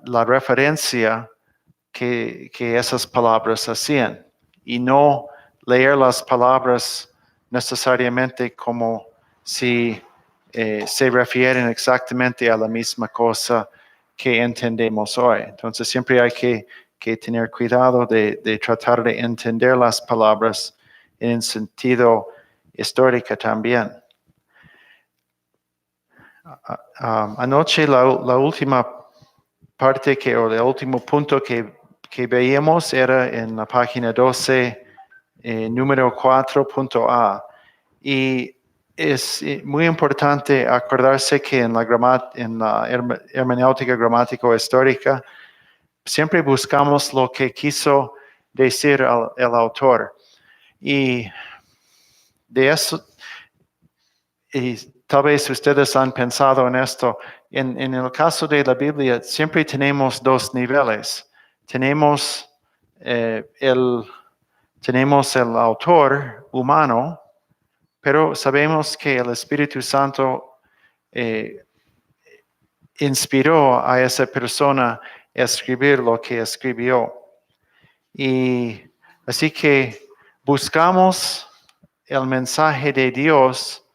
la referencia que esas palabras hacían y no leer las palabras necesariamente como si se refieren exactamente a la misma cosa que entendemos hoy. Entonces siempre hay que tener cuidado de tratar de entender las palabras en sentido histórico también. Anoche la última parte o el último punto que veíamos era en la página 12, número 4.a. Y es muy importante acordarse que en la hermenéutica gramático-histórica siempre buscamos lo que quiso decir el autor. Y de eso, y tal vez ustedes han pensado en esto, en el caso de la Biblia siempre tenemos dos niveles. Tenemos el autor humano, pero sabemos que el Espíritu Santo inspiró a esa persona a escribir lo que escribió. Y así que buscamos el mensaje de Dios,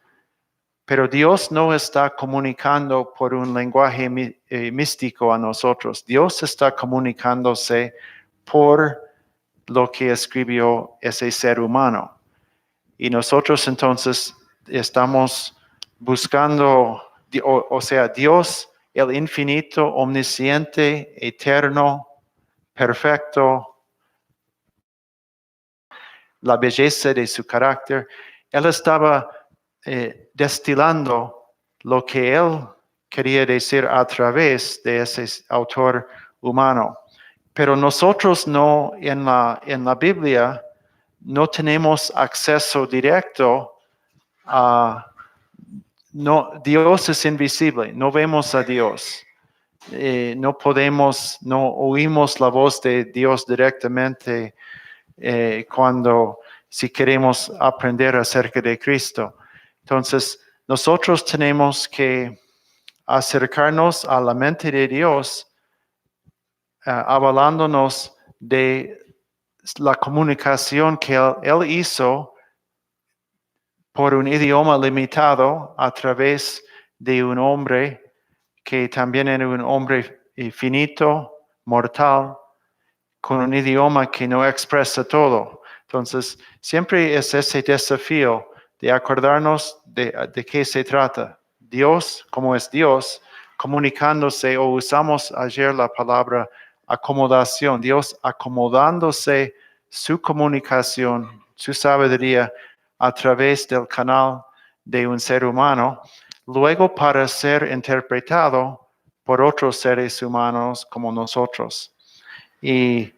pero Dios no está comunicando por un lenguaje místico a nosotros. Dios está comunicándose por lo que escribió ese ser humano. Y nosotros entonces estamos buscando, o sea, Dios, el infinito, omnisciente, eterno, perfecto, la belleza de su carácter, Él estaba destilando lo que Él quería decir a través de ese autor humano. Pero nosotros no, en la Biblia, no tenemos acceso directo a... No, Dios es invisible, no vemos a Dios. No oímos la voz de Dios directamente si queremos aprender acerca de Cristo. Entonces, nosotros tenemos que acercarnos a la mente de Dios, avalándonos de la comunicación que Él hizo por un idioma limitado a través de un hombre que también era un hombre finito, mortal, con un idioma que no expresa todo. Entonces, siempre es ese desafío de acordarnos de qué se trata. Dios, como es Dios, comunicándose, o usamos ayer la palabra acomodación, Dios acomodándose su comunicación, su sabiduría a través del canal de un ser humano, luego para ser interpretado por otros seres humanos como nosotros. Y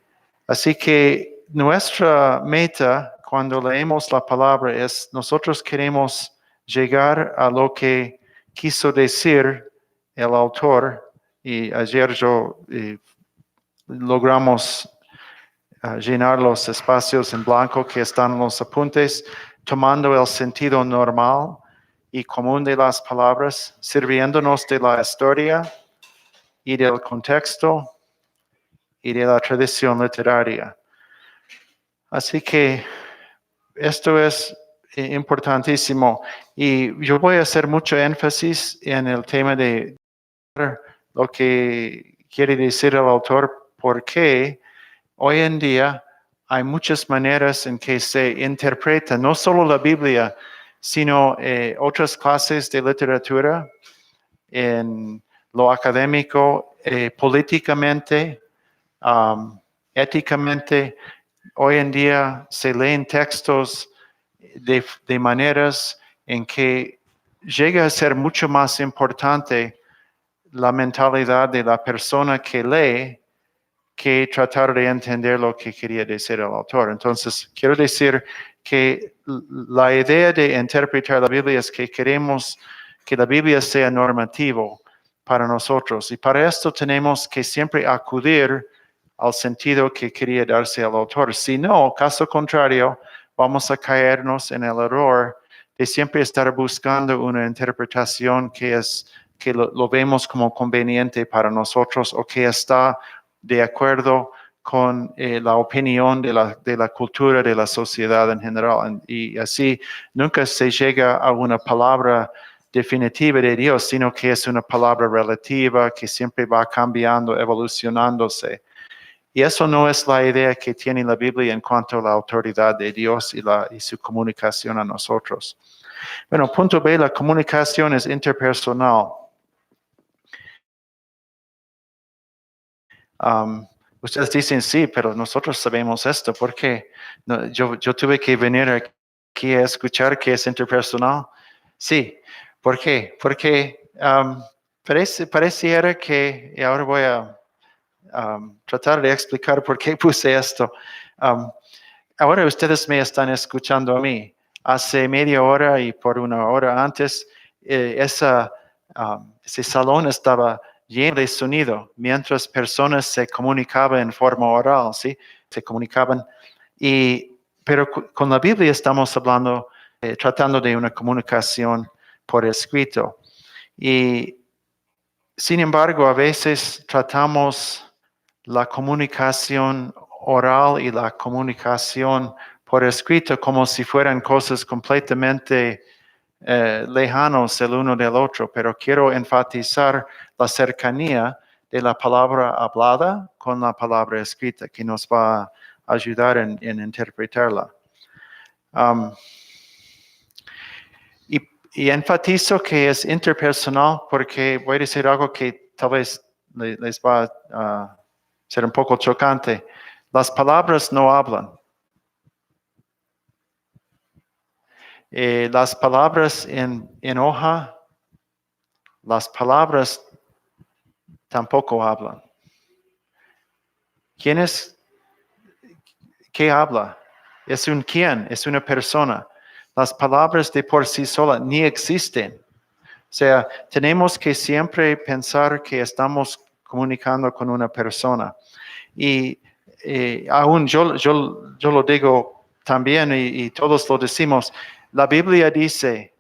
así que nuestra meta cuando leemos la palabra es, nosotros queremos llegar a lo que quiso decir el autor, y ayer logramos llenar los espacios en blanco que están en los apuntes, tomando el sentido normal y común de las palabras, sirviéndonos de la historia y del contexto y de la tradición literaria. Así que esto es importantísimo, y yo voy a hacer mucho énfasis en el tema de lo que quiere decir el autor, porque hoy en día hay muchas maneras en que se interpreta no solo la Biblia, sino otras clases de literatura, en lo académico, políticamente, éticamente. Hoy en día se leen textos de maneras en que llega a ser mucho más importante la mentalidad de la persona que lee que tratar de entender lo que quería decir el autor. Entonces, quiero decir que la idea de interpretar la Biblia es que queremos que la Biblia sea normativo para nosotros, y para esto tenemos que siempre acudir al sentido que quería darse el autor. Si no, caso contrario, vamos a caernos en el error de siempre estar buscando una interpretación que es que lo vemos como conveniente para nosotros o que está de acuerdo con la opinión de la cultura, de la sociedad en general. Y así nunca se llega a una palabra definitiva de Dios, sino que es una palabra relativa que siempre va cambiando, evolucionándose. Y eso no es la idea que tiene la Biblia en cuanto a la autoridad de Dios y su comunicación a nosotros. Bueno, punto B, la comunicación es interpersonal. Ustedes dicen sí, pero nosotros sabemos esto. ¿Por qué? No, yo tuve que venir aquí a escuchar que es interpersonal. Sí. ¿Por qué? Porque pareciera que, y ahora voy a tratar de explicar por qué puse esto. Ahora ustedes me están escuchando a mí. Hace media hora y por una hora antes, ese salón estaba lleno de sonido, mientras personas se comunicaban en forma oral, ¿sí? Se comunicaban. Pero con la Biblia estamos hablando, tratando de una comunicación por escrito. Y sin embargo, a veces tratamos la comunicación oral y la comunicación por escrito como si fueran cosas completamente lejanos el uno del otro, pero quiero enfatizar la cercanía de la palabra hablada con la palabra escrita, que nos va a ayudar en interpretarla. Y enfatizo que es interpersonal porque voy a decir algo que tal vez les va a ser un poco chocante. Las palabras no hablan. Las palabras en hoja, las palabras tampoco hablan. ¿Qué habla? Es un quién, es una persona. Las palabras de por sí solas ni existen. O sea, tenemos que siempre pensar que estamos comunicando con una persona. Y aún yo lo digo también y todos lo decimos, la Biblia dice,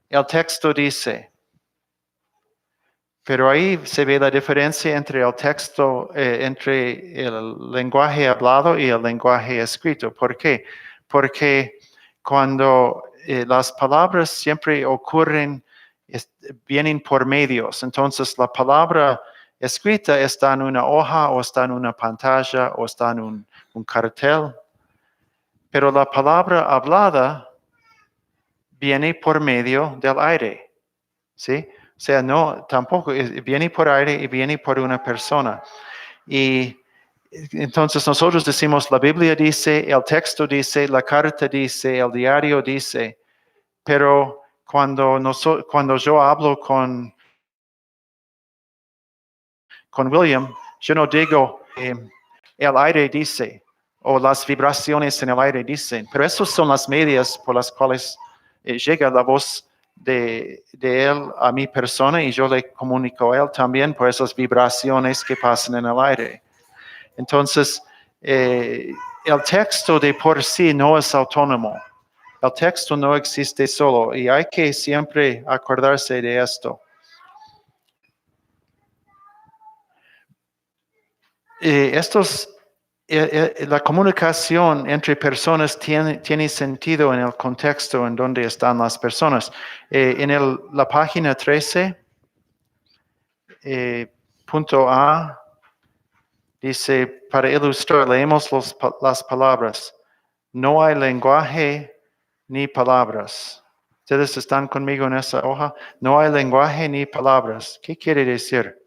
el texto dice, pero ahí se ve la diferencia entre el texto, entre el lenguaje hablado y el lenguaje escrito. ¿Por qué? Porque cuando las palabras siempre ocurren, vienen por medios. Entonces la palabra escrita está en una hoja o está en una pantalla o está en un cartel. Pero la palabra hablada viene por medio del aire. ¿Sí? O sea, no, tampoco, viene por aire y viene por una persona. Y entonces nosotros decimos, la Biblia dice, el texto dice, la carta dice, el diario dice, pero cuando yo hablo con William, yo no digo, el aire dice, o las vibraciones en el aire dicen, pero esas son las medias por las cuales llega la voz de él a mi persona y yo le comunico a él también por esas vibraciones que pasan en el aire. Entonces, el texto de por sí no es autónomo. El texto no existe solo y hay que siempre acordarse de esto. La comunicación entre personas tiene sentido en el contexto en donde están las personas. En la página 13, punto A, dice, para ilustrar, leemos las palabras. No hay lenguaje ni palabras. ¿Ustedes están conmigo en esa hoja? No hay lenguaje ni palabras. ¿Qué quiere decir?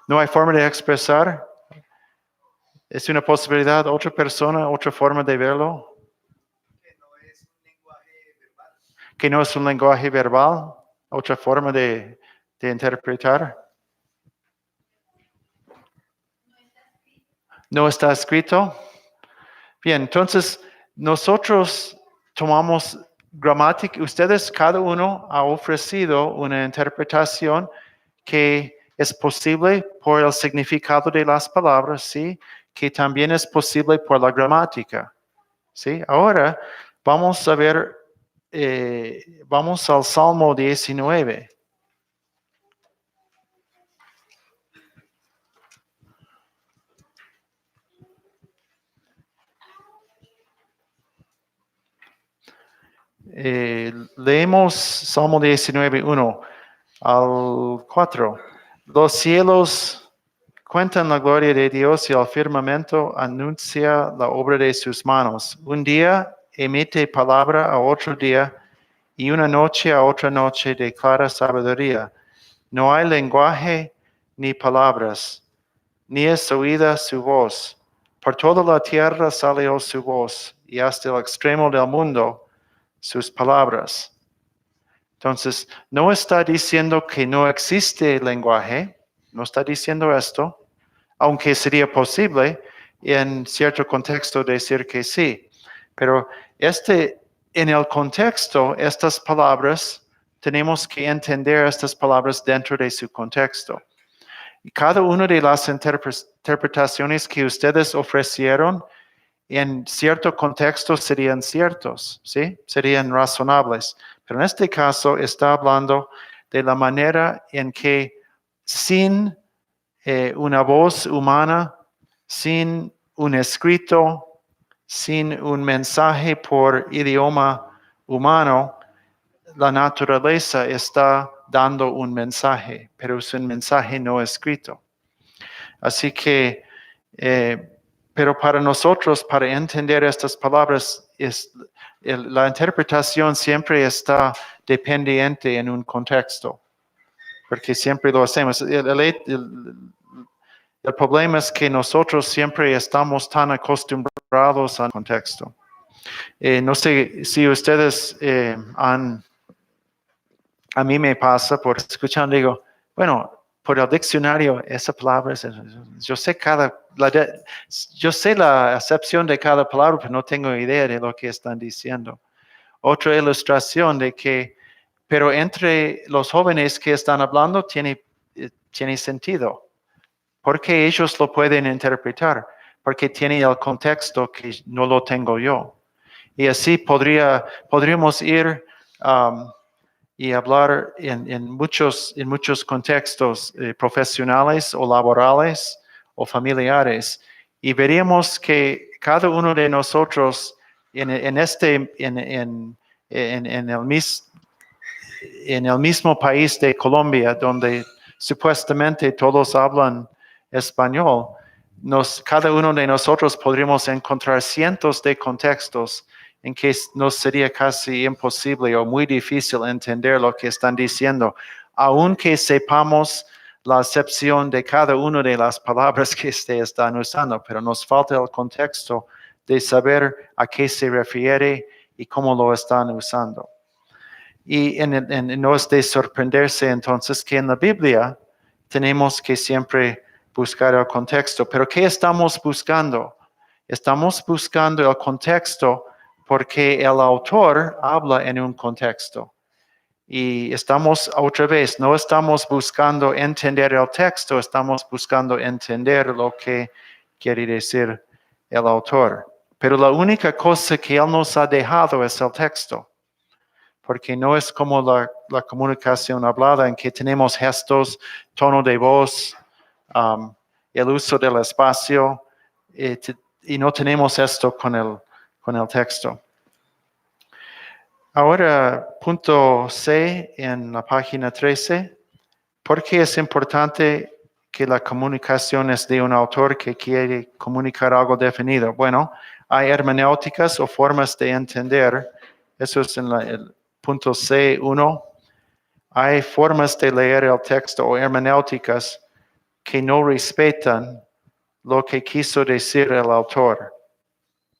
No hay forma de expresar. ¿Es una posibilidad, otra persona, otra forma de verlo? Que no es un lenguaje verbal, otra forma de interpretar. No está escrito. Bien, entonces nosotros tomamos gramática, ustedes cada uno ha ofrecido una interpretación que es posible por el significado de las palabras, ¿sí? Que también es posible por la gramática, ¿sí? Ahora vamos a ver, vamos al Salmo 19. Leemos Salmo 19, 1 al 4. Los cielos cuentan la gloria de Dios y el firmamento anuncia la obra de sus manos. Un día emite palabra a otro día y una noche a otra noche declara sabiduría. No hay lenguaje ni palabras, ni es oída su voz. Por toda la tierra salió su voz y hasta el extremo del mundo sus palabras. Entonces, no está diciendo que no existe lenguaje, no está diciendo esto, aunque sería posible en cierto contexto decir que sí. Pero en el contexto, estas palabras, tenemos que entender estas palabras dentro de su contexto. Y cada una de las interpretaciones que ustedes ofrecieron en cierto contexto serían ciertos, ¿sí? Serían razonables. Pero en este caso está hablando de la manera en que sin una voz humana, sin un escrito, sin un mensaje por idioma humano, la naturaleza está dando un mensaje, pero es un mensaje no escrito. Así que, pero para nosotros, para entender estas palabras, la interpretación siempre está dependiente en un contexto, porque siempre lo hacemos. El problema es que nosotros siempre estamos tan acostumbrados al contexto. No sé si ustedes a mí me pasa por escuchar, digo, bueno, por el diccionario, esa palabra, yo sé la acepción de cada palabra, pero no tengo idea de lo que están diciendo. Otra ilustración de que, pero entre los jóvenes que están hablando tiene sentido. Porque ellos lo pueden interpretar, porque tiene el contexto que no lo tengo yo. Y así podríamos ir y hablar en muchos contextos profesionales o laborales o familiares. Y veríamos que cada uno de nosotros en el mismo país de Colombia, donde supuestamente todos hablan español, cada uno de nosotros podríamos encontrar cientos de contextos en que nos sería casi imposible o muy difícil entender lo que están diciendo, aunque sepamos la acepción de cada una de las palabras que están usando, pero nos falta el contexto de saber a qué se refiere y cómo lo están usando. Y no es de sorprenderse entonces que en la Biblia tenemos que siempre buscar el contexto. Pero ¿qué estamos buscando? Estamos buscando el contexto porque el autor habla en un contexto. Y no estamos buscando entender el texto, estamos buscando entender lo que quiere decir el autor. Pero la única cosa que él nos ha dejado es el texto. Porque no es como la comunicación hablada en que tenemos gestos, tono de voz, el uso del espacio, y no tenemos esto con el texto. Ahora, punto C en la página 13. ¿Por qué es importante que la comunicación es de un autor que quiere comunicar algo definido? Bueno, hay hermenéuticas o formas de entender. Eso es en el punto C1. Hay formas de leer el texto o hermenéuticas que no respetan lo que quiso decir el autor.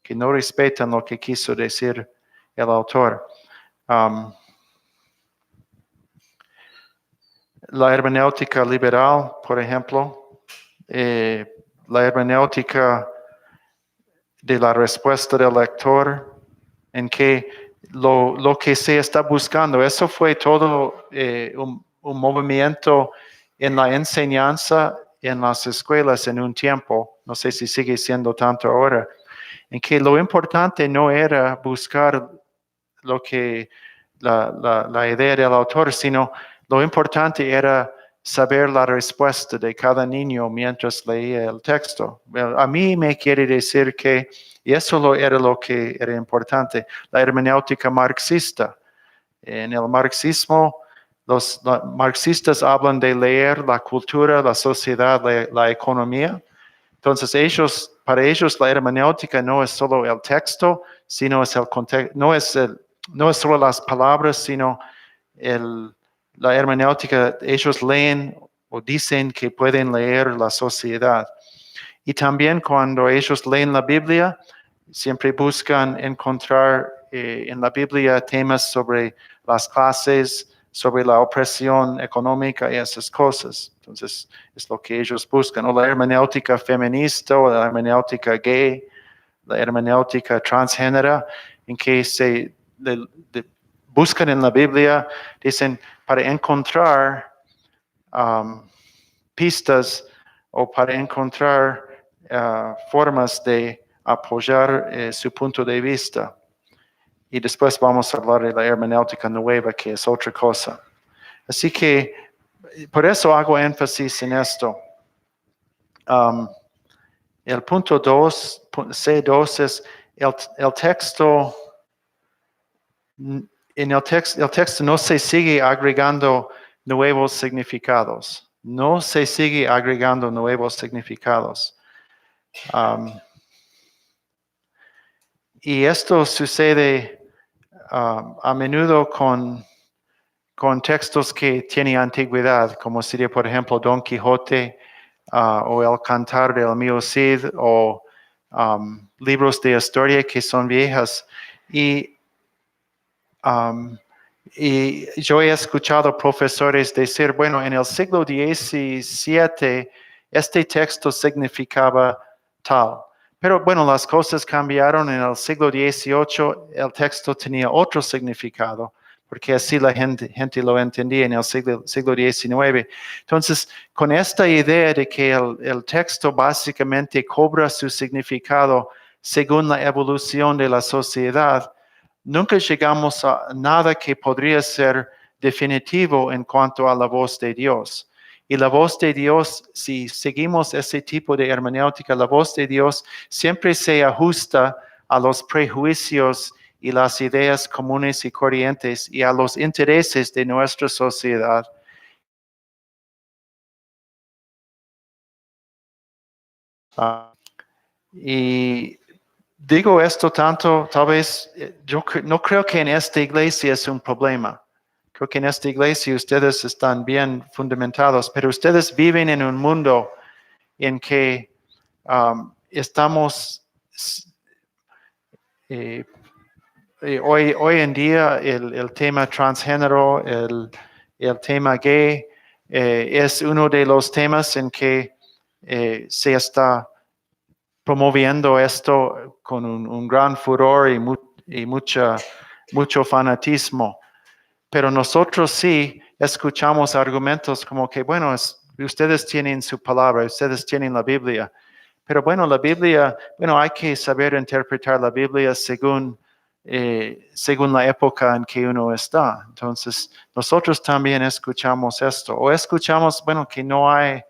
Que no respetan lo que quiso decir el autor. La hermenéutica liberal, por ejemplo, la hermenéutica de la respuesta del lector, en que lo que se está buscando, eso fue todo un movimiento en la enseñanza en las escuelas en un tiempo, no sé si sigue siendo tanto ahora, en que lo importante no era buscar lo que la idea del autor, sino lo importante era saber la respuesta de cada niño mientras leía el texto. A mí me quiere decir que, y eso era lo que era importante, la hermenéutica marxista. En el marxismo, los marxistas hablan de leer la cultura, la sociedad, la economía. Entonces para ellos la hermenéutica no es solo el texto, sino es el contexto, no es solo las palabras, sino la hermenéutica. Ellos leen o dicen que pueden leer la sociedad. Y también cuando ellos leen la Biblia, siempre buscan encontrar en la Biblia temas sobre las clases, sobre la opresión económica y esas cosas. Entonces, es lo que ellos buscan. O la hermenéutica feminista, o la hermenéutica gay, la hermenéutica transgénera, en que buscan en la Biblia, dicen, para encontrar pistas o para encontrar formas de apoyar su punto de vista. Y después vamos a hablar de la hermenéutica nueva, que es otra cosa. Así que por eso hago énfasis en esto. El punto 2, C2, es el texto. En el texto no se sigue agregando nuevos significados. No se sigue agregando nuevos significados. Y esto sucede a menudo con textos que tienen antigüedad, como sería, por ejemplo, Don Quijote o El Cantar del Mío Cid, o libros de historia que son viejas. Y yo he escuchado profesores decir, bueno, en el siglo XVII este texto significaba tal. Pero bueno, las cosas cambiaron. En el siglo XVIII el texto tenía otro significado, porque así la gente lo entendía en el siglo XIX. Entonces, con esta idea de que el texto básicamente cobra su significado según la evolución de la sociedad, nunca llegamos a nada que podría ser definitivo en cuanto a la voz de Dios. Y la voz de Dios, si seguimos ese tipo de hermenéutica, la voz de Dios siempre se ajusta a los prejuicios y las ideas comunes y corrientes y a los intereses de nuestra sociedad. Y digo esto tanto, tal vez, yo no creo que en esta iglesia es un problema. Creo que en esta iglesia ustedes están bien fundamentados, pero ustedes viven en un mundo en que estamos, hoy en día el tema transgénero, el tema gay, es uno de los temas en que se está promoviendo esto con un gran furor y mucho fanatismo. Pero nosotros sí escuchamos argumentos como que, bueno, ustedes tienen su palabra, ustedes tienen la Biblia. Pero bueno, la Biblia, hay que saber interpretar la Biblia según la época en que uno está. Entonces, nosotros también escuchamos esto. O escuchamos, que no hay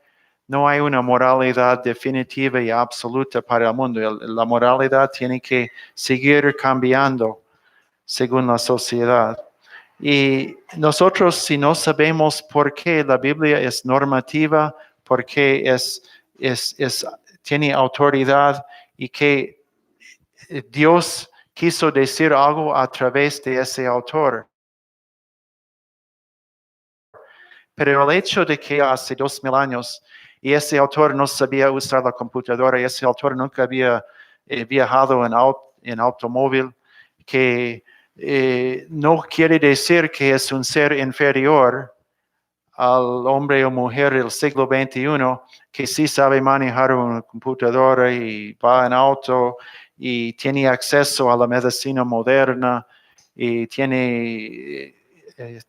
una moralidad definitiva y absoluta para el mundo. La moralidad tiene que seguir cambiando según la sociedad. Y nosotros, si no sabemos por qué la Biblia es normativa, por qué tiene autoridad y que Dios quiso decir algo a través de ese autor. Pero el hecho de que hace 2000 años y ese autor no sabía usar la computadora, y ese autor nunca había viajado en automóvil, que no quiere decir que es un ser inferior al hombre o mujer del siglo XXI que sí sabe manejar una computadora y va en auto y tiene acceso a la medicina moderna y tiene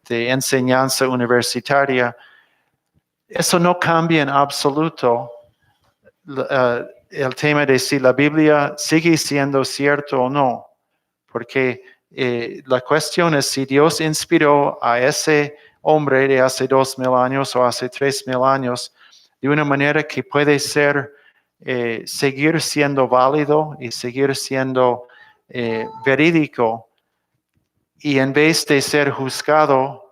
enseñanza universitaria. Eso no cambia en absoluto el tema de si la Biblia sigue siendo cierto o no, porque la cuestión es si Dios inspiró a ese hombre de hace 2000 años o hace 3000 años de una manera que puede ser, seguir siendo válido y seguir siendo verídico, y en vez de ser juzgado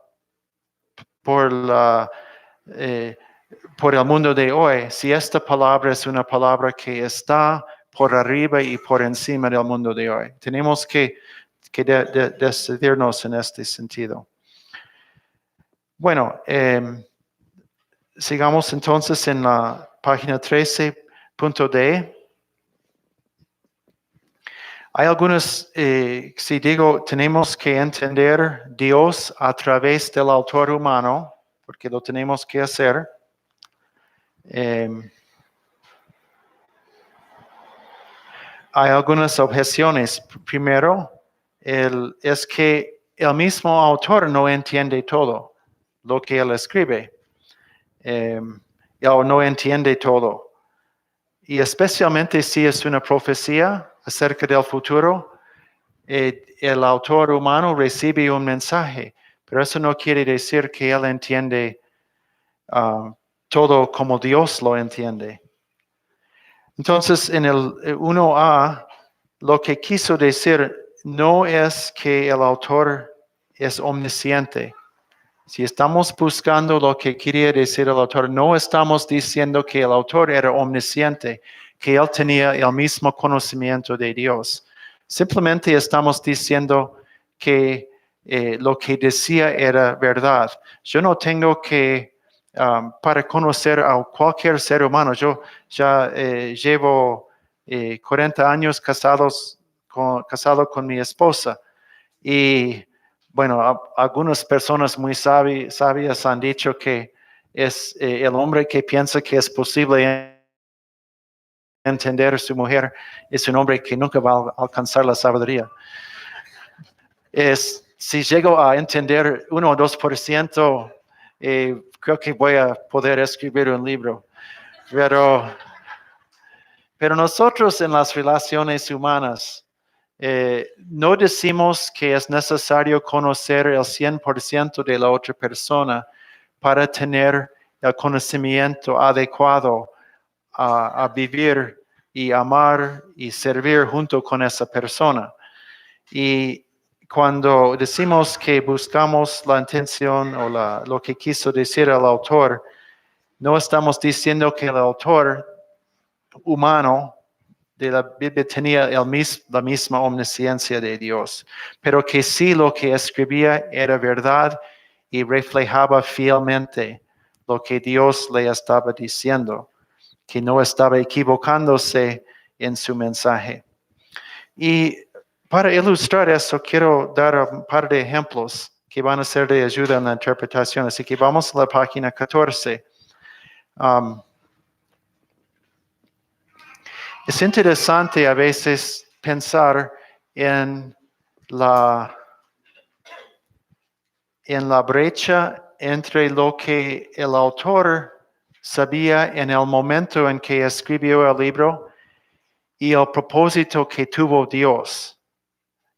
por por el mundo de hoy, si esta palabra es una palabra que está por arriba y por encima del mundo de hoy. Tenemos que decidirnos en este sentido. Bueno, sigamos entonces en la página 13.d. Hay algunos, si digo, tenemos que entender Dios a través del autor humano, porque lo tenemos que hacer. Hay algunas objeciones. Primero, es que el mismo autor no entiende todo lo que él escribe, o no entiende todo. Y especialmente si es una profecía acerca del futuro, el autor humano recibe un mensaje, pero eso no quiere decir que él entiende todo como Dios lo entiende. Entonces, en el 1a, lo que quiso decir no es que el autor es omnisciente. Si estamos buscando lo que quería decir el autor, no estamos diciendo que el autor era omnisciente, que él tenía el mismo conocimiento de Dios. Simplemente estamos diciendo que lo que decía era verdad. Yo no tengo que, para conocer a cualquier ser humano, yo ya llevo 40 años casado con mi esposa, y bueno, algunas personas muy sabias han dicho que es el hombre que piensa que es posible entender a su mujer, es un hombre que nunca va a alcanzar la sabiduría. Si llego a entender 1 o 2%, creo que voy a poder escribir un libro. Pero nosotros en las relaciones humanas, no decimos que es necesario conocer el 100% de la otra persona para tener el conocimiento adecuado a vivir y amar y servir junto con esa persona. Y cuando decimos que buscamos la intención o lo que quiso decir el autor, no estamos diciendo que el autor humano de la Biblia tenía la misma omnisciencia de Dios, pero que sí lo que escribía era verdad y reflejaba fielmente lo que Dios le estaba diciendo, que no estaba equivocándose en su mensaje. Y para ilustrar eso, quiero dar un par de ejemplos que van a ser de ayuda en la interpretación. Así que vamos a la página 14. Es interesante a veces pensar en la brecha entre lo que el autor sabía en el momento en que escribió el libro y el propósito que tuvo Dios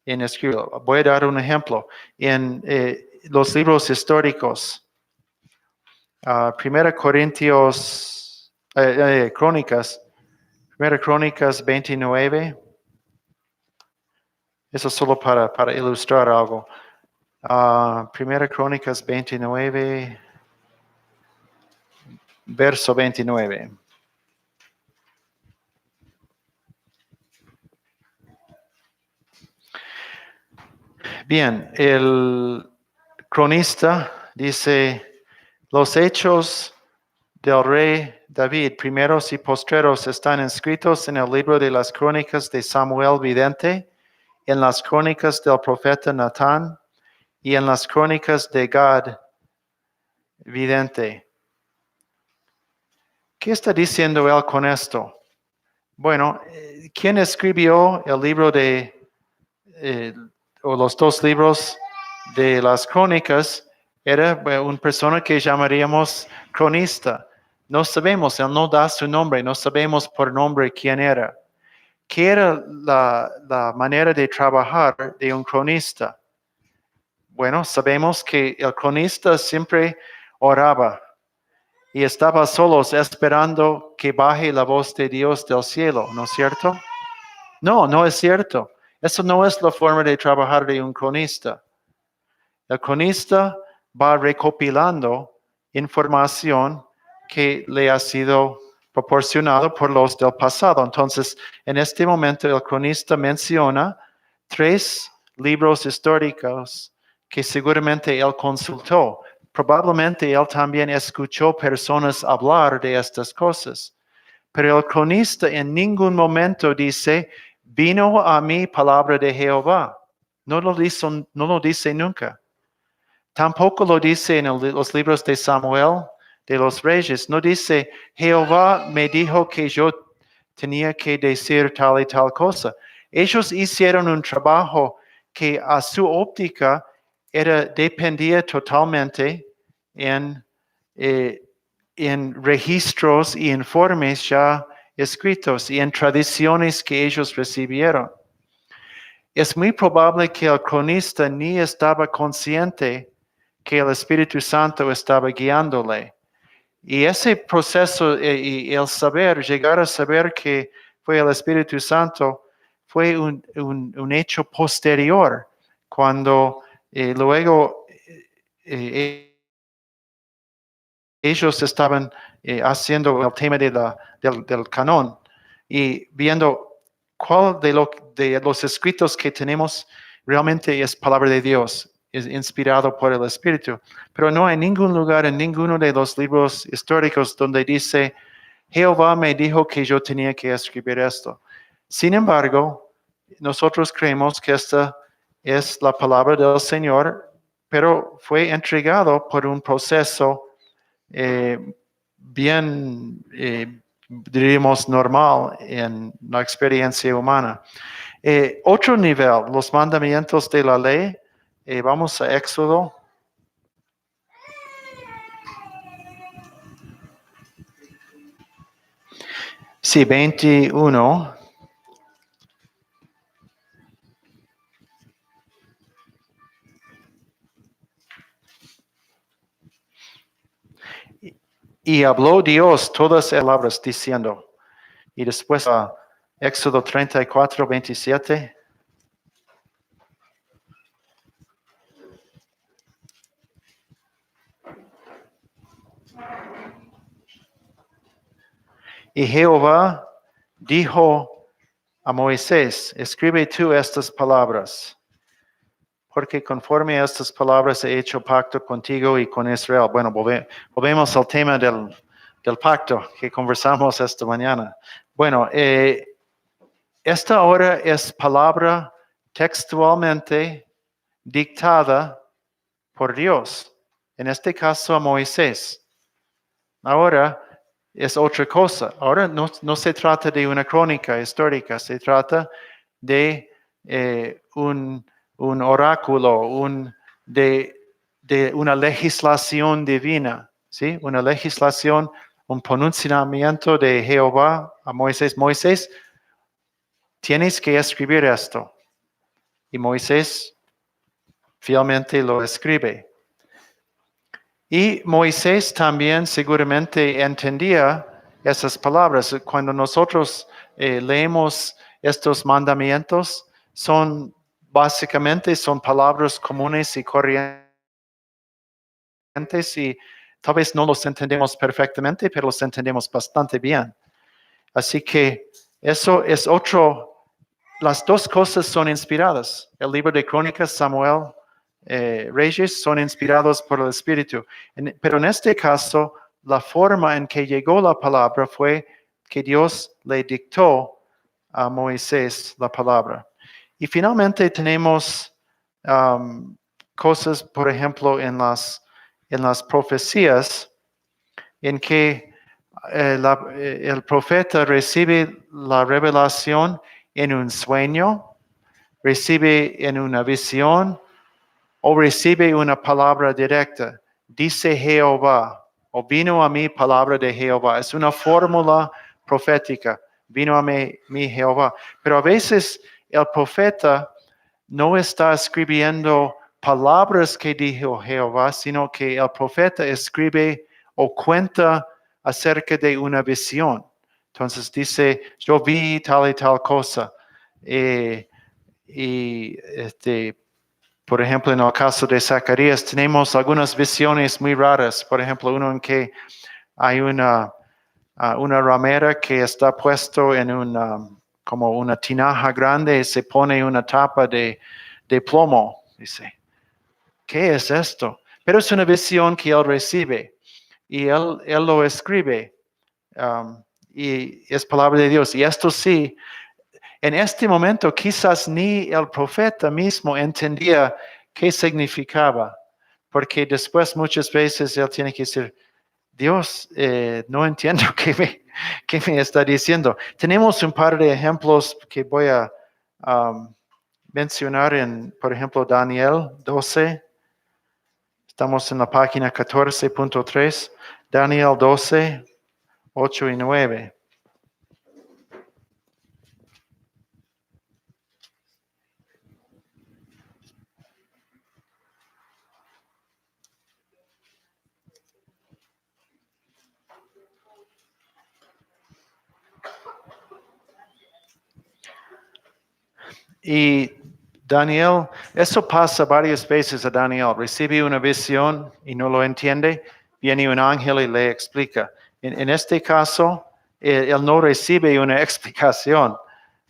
en escribirlo. Voy a dar un ejemplo. En los libros históricos, 1 Corintios, Crónicas, 1 Crónicas 29, eso solo para ilustrar algo. 1 Crónicas 29, verso 29. Bien, el cronista dice, los hechos del rey David, primeros y postreros, están inscritos en el libro de las crónicas de Samuel vidente, en las crónicas del profeta Natán y en las crónicas de Gad vidente. ¿Qué está diciendo él con esto? Bueno, ¿quién escribió el libro o los dos libros de las crónicas? Era una persona que llamaríamos cronista. No sabemos, él no da su nombre, no sabemos por nombre quién era. ¿Qué era la manera de trabajar de un cronista? Bueno, sabemos que el cronista siempre oraba y estaba solos esperando que baje la voz de Dios del cielo, ¿no es cierto? No, no es cierto. Eso no es la forma de trabajar de un cronista. El cronista va recopilando información que le ha sido proporcionado por los del pasado. Entonces, en este momento el cronista menciona 3 libros históricos que seguramente él consultó. Probablemente él también escuchó personas hablar de estas cosas. Pero el cronista en ningún momento dice, vino a mí palabra de Jehová. No lo dice nunca. Tampoco lo dice en los libros de Samuel, de los reyes. No dice, Jehová me dijo que yo tenía que decir tal y tal cosa. Ellos hicieron un trabajo que a su óptica dependía totalmente en, en registros y informes ya escritos y en tradiciones que ellos recibieron. Es muy probable que el cronista ni estaba consciente que el Espíritu Santo estaba guiándole. Y ese proceso y el saber, llegar a saber que fue el Espíritu Santo, fue un hecho posterior, cuando luego ellos estaban haciendo el tema del canon y viendo cuál de los escritos que tenemos realmente es palabra de Dios, es inspirado por el Espíritu. Pero no hay ningún lugar en ninguno de los libros históricos donde dice, Jehová me dijo que yo tenía que escribir esto. Sin embargo, nosotros creemos que esta es la palabra del Señor, pero fue entregado por un proceso bien, diríamos, normal en la experiencia humana. Otro nivel, los mandamientos de la ley. Vamos a Éxodo. Sí, 21. Y habló Dios todas las palabras diciendo. Y después a Éxodo 34, 27. Y Jehová dijo a Moisés, escribe tú estas palabras, porque conforme a estas palabras he hecho pacto contigo y con Israel. Bueno, volvemos al tema del pacto que conversamos esta mañana. Bueno, esta ahora es palabra textualmente dictada por Dios, en este caso a Moisés. Ahora es otra cosa. Ahora no se trata de una crónica histórica, se trata de un oráculo, de una legislación divina, ¿sí? Una legislación, un pronunciamiento de Jehová a Moisés. Moisés, tienes que escribir esto. Y Moisés fielmente lo escribe. Y Moisés también seguramente entendía esas palabras. Cuando nosotros leemos estos mandamientos, básicamente son palabras comunes y corrientes y tal vez no los entendemos perfectamente, pero los entendemos bastante bien. Así que eso es las dos cosas son inspiradas. El libro de Crónicas, Samuel, Reyes son inspirados por el Espíritu. Pero en este caso, la forma en que llegó la palabra fue que Dios le dictó a Moisés la palabra. Y finalmente tenemos cosas, por ejemplo, en las profecías, en que el profeta recibe la revelación en un sueño, recibe en una visión o recibe una palabra directa. Dice Jehová, o vino a mí palabra de Jehová. Es una fórmula profética. Vino a mí Jehová. Pero a veces el profeta no está escribiendo palabras que dijo Jehová, sino que el profeta escribe o cuenta acerca de una visión. Entonces dice, yo vi tal y tal cosa. Por ejemplo, en el caso de Zacarías, tenemos algunas visiones muy raras. Por ejemplo, uno en que hay una ramera que está puesto en como una tinaja grande y se pone una tapa de plomo. Dice, ¿qué es esto? Pero es una visión que él recibe y él lo escribe. Y es palabra de Dios. Y esto sí, en este momento quizás ni el profeta mismo entendía qué significaba, porque después muchas veces él tiene que decir, Dios, no entiendo qué me está diciendo. Tenemos un par de ejemplos que voy a mencionar por ejemplo, Daniel 12. Estamos en la página 14.3. Daniel 12, 8 y 9. Y Daniel, eso pasa varias veces a Daniel. Recibe una visión y no lo entiende. Viene un ángel y le explica. En este caso, él no recibe una explicación.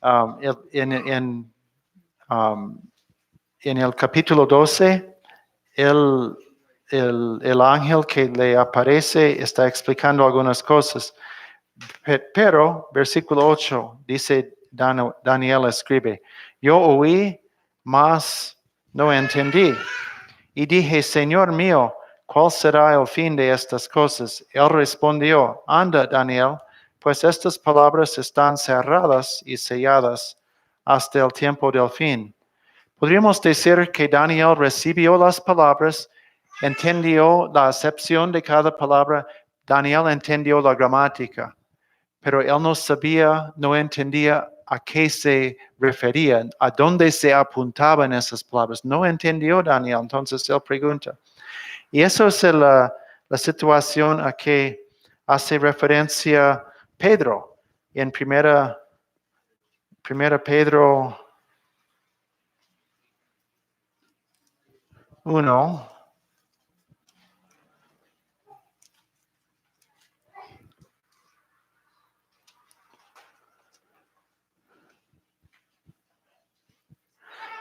En el capítulo 12, el ángel que le aparece está explicando algunas cosas. Pero, versículo 8, dice Daniel escribe, yo oí, mas no entendí. Y dije, Señor mío, ¿cuál será el fin de estas cosas? Él respondió, anda, Daniel, pues estas palabras están cerradas y selladas hasta el tiempo del fin. Podríamos decir que Daniel recibió las palabras, entendió la acepción de cada palabra, Daniel entendió la gramática, pero él no sabía, no entendía a qué se refería, a dónde se apuntaban esas palabras. No entendió Daniel, entonces él pregunta. Y eso es la situación a que hace referencia Pedro en primera Pedro 1.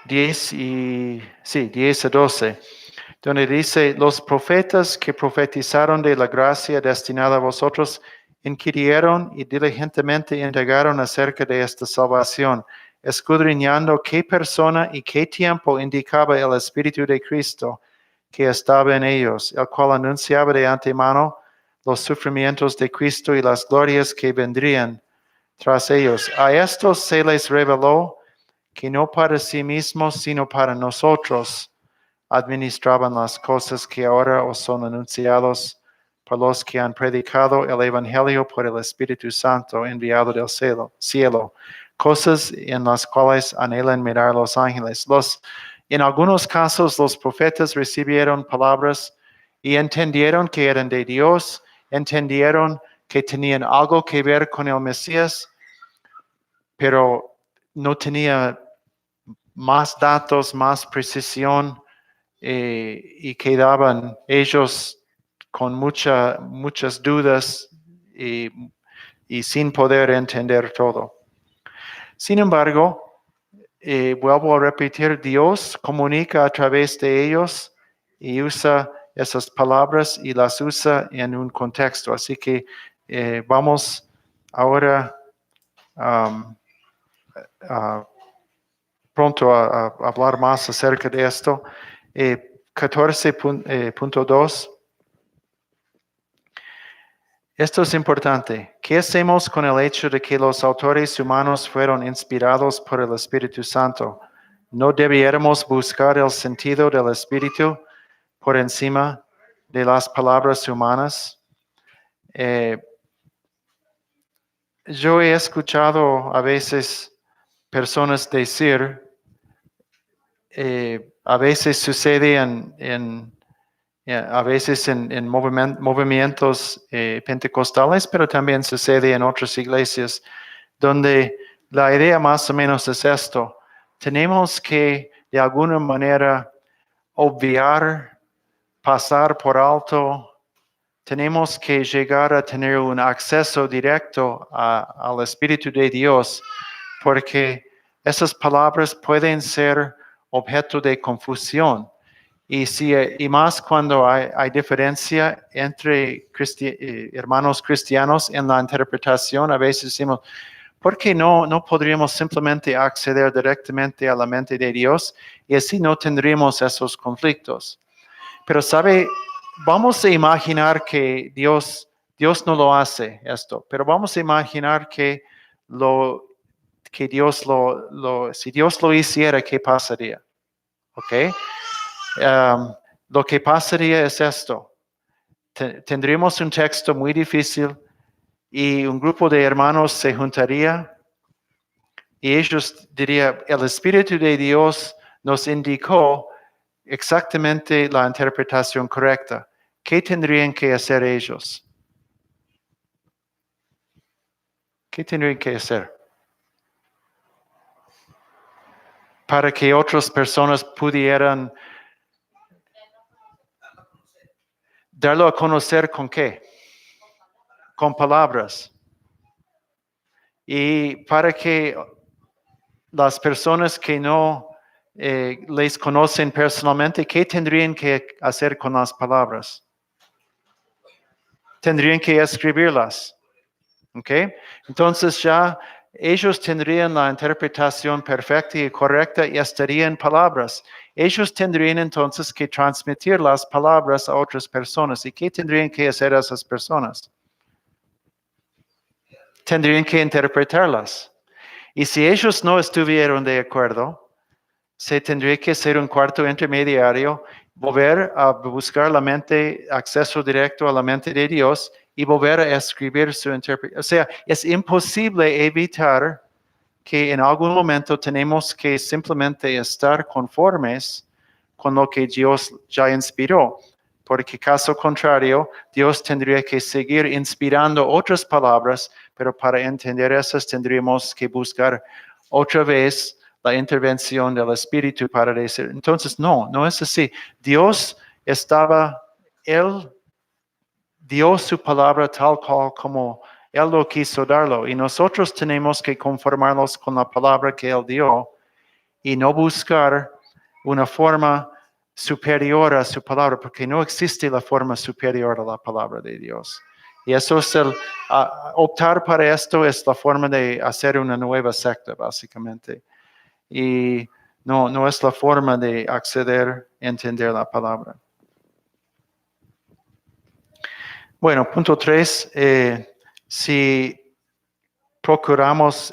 10 a 12, donde dice, los profetas que profetizaron de la gracia destinada a vosotros, inquirieron y diligentemente indagaron acerca de esta salvación, escudriñando qué persona y qué tiempo indicaba el Espíritu de Cristo que estaba en ellos, el cual anunciaba de antemano los sufrimientos de Cristo y las glorias que vendrían tras ellos. A estos se les reveló que no para sí mismos, sino para nosotros administraban las cosas que ahora os son anunciados por los que han predicado el Evangelio por el Espíritu Santo enviado del cielo, cosas en las cuales anhelan mirar los ángeles. En algunos casos los profetas recibieron palabras y entendieron que eran de Dios, entendieron que tenían algo que ver con el Mesías, pero no tenía más datos, más precisión, y quedaban ellos con muchas dudas y sin poder entender todo. Sin embargo, vuelvo a repetir, Dios comunica a través de ellos y usa esas palabras y las usa en un contexto. Así que vamos ahora pronto a hablar más acerca de esto. 14.2. Esto es importante. ¿Qué hacemos con el hecho de que los autores humanos fueron inspirados por el Espíritu Santo? ¿No debiéramos buscar el sentido del Espíritu por encima de las palabras humanas? Yo he escuchado a veces personas decir, A veces sucede a veces en movimientos pentecostales, pero también sucede en otras iglesias, donde la idea más o menos es esto. Tenemos que de alguna manera obviar, pasar por alto. Tenemos que llegar a tener un acceso directo al Espíritu de Dios, porque esas palabras pueden ser objeto de confusión. Y más cuando hay diferencia entre hermanos cristianos en la interpretación, a veces decimos, ¿por qué no podríamos simplemente acceder directamente a la mente de Dios? Y así no tendríamos esos conflictos. Pero sabe, vamos a imaginar que Dios no lo hace esto, pero vamos a imaginar que Dios si Dios lo hiciera, ¿qué pasaría? ¿Ok? Lo que pasaría es esto. Tendríamos un texto muy difícil y un grupo de hermanos se juntaría y ellos dirían, el Espíritu de Dios nos indicó exactamente la interpretación correcta. ¿Qué tendrían que hacer ellos? ¿Qué tendrían que hacer? Para que otras personas pudieran darlo a conocer con qué? Con palabras. Y para que las personas que no les conocen personalmente, ¿qué tendrían que hacer con las palabras? Tendrían que escribirlas. ¿Ok? Entonces ya ellos tendrían la interpretación perfecta y correcta y estarían palabras. Ellos tendrían entonces que transmitir las palabras a otras personas. ¿Y qué tendrían que hacer esas personas? Tendrían que interpretarlas. Y si ellos no estuvieron de acuerdo, se tendría que hacer un cuarto intermediario, volver a buscar la mente, acceso directo a la mente de Dios y volver a escribir su interpretación. O sea, es imposible evitar que en algún momento tenemos que simplemente estar conformes con lo que Dios ya inspiró. Porque caso contrario, Dios tendría que seguir inspirando otras palabras, pero para entender esas tendríamos que buscar otra vez la intervención del Espíritu para decir. Entonces, no es así. Él dio su palabra tal cual como Él lo quiso darlo. Y nosotros tenemos que conformarnos con la palabra que Él dio y no buscar una forma superior a su palabra, porque no existe la forma superior a la palabra de Dios. Y eso es optar para esto es la forma de hacer una nueva secta, básicamente. Y no es la forma de acceder a entender la palabra. Bueno, punto 3, si procuramos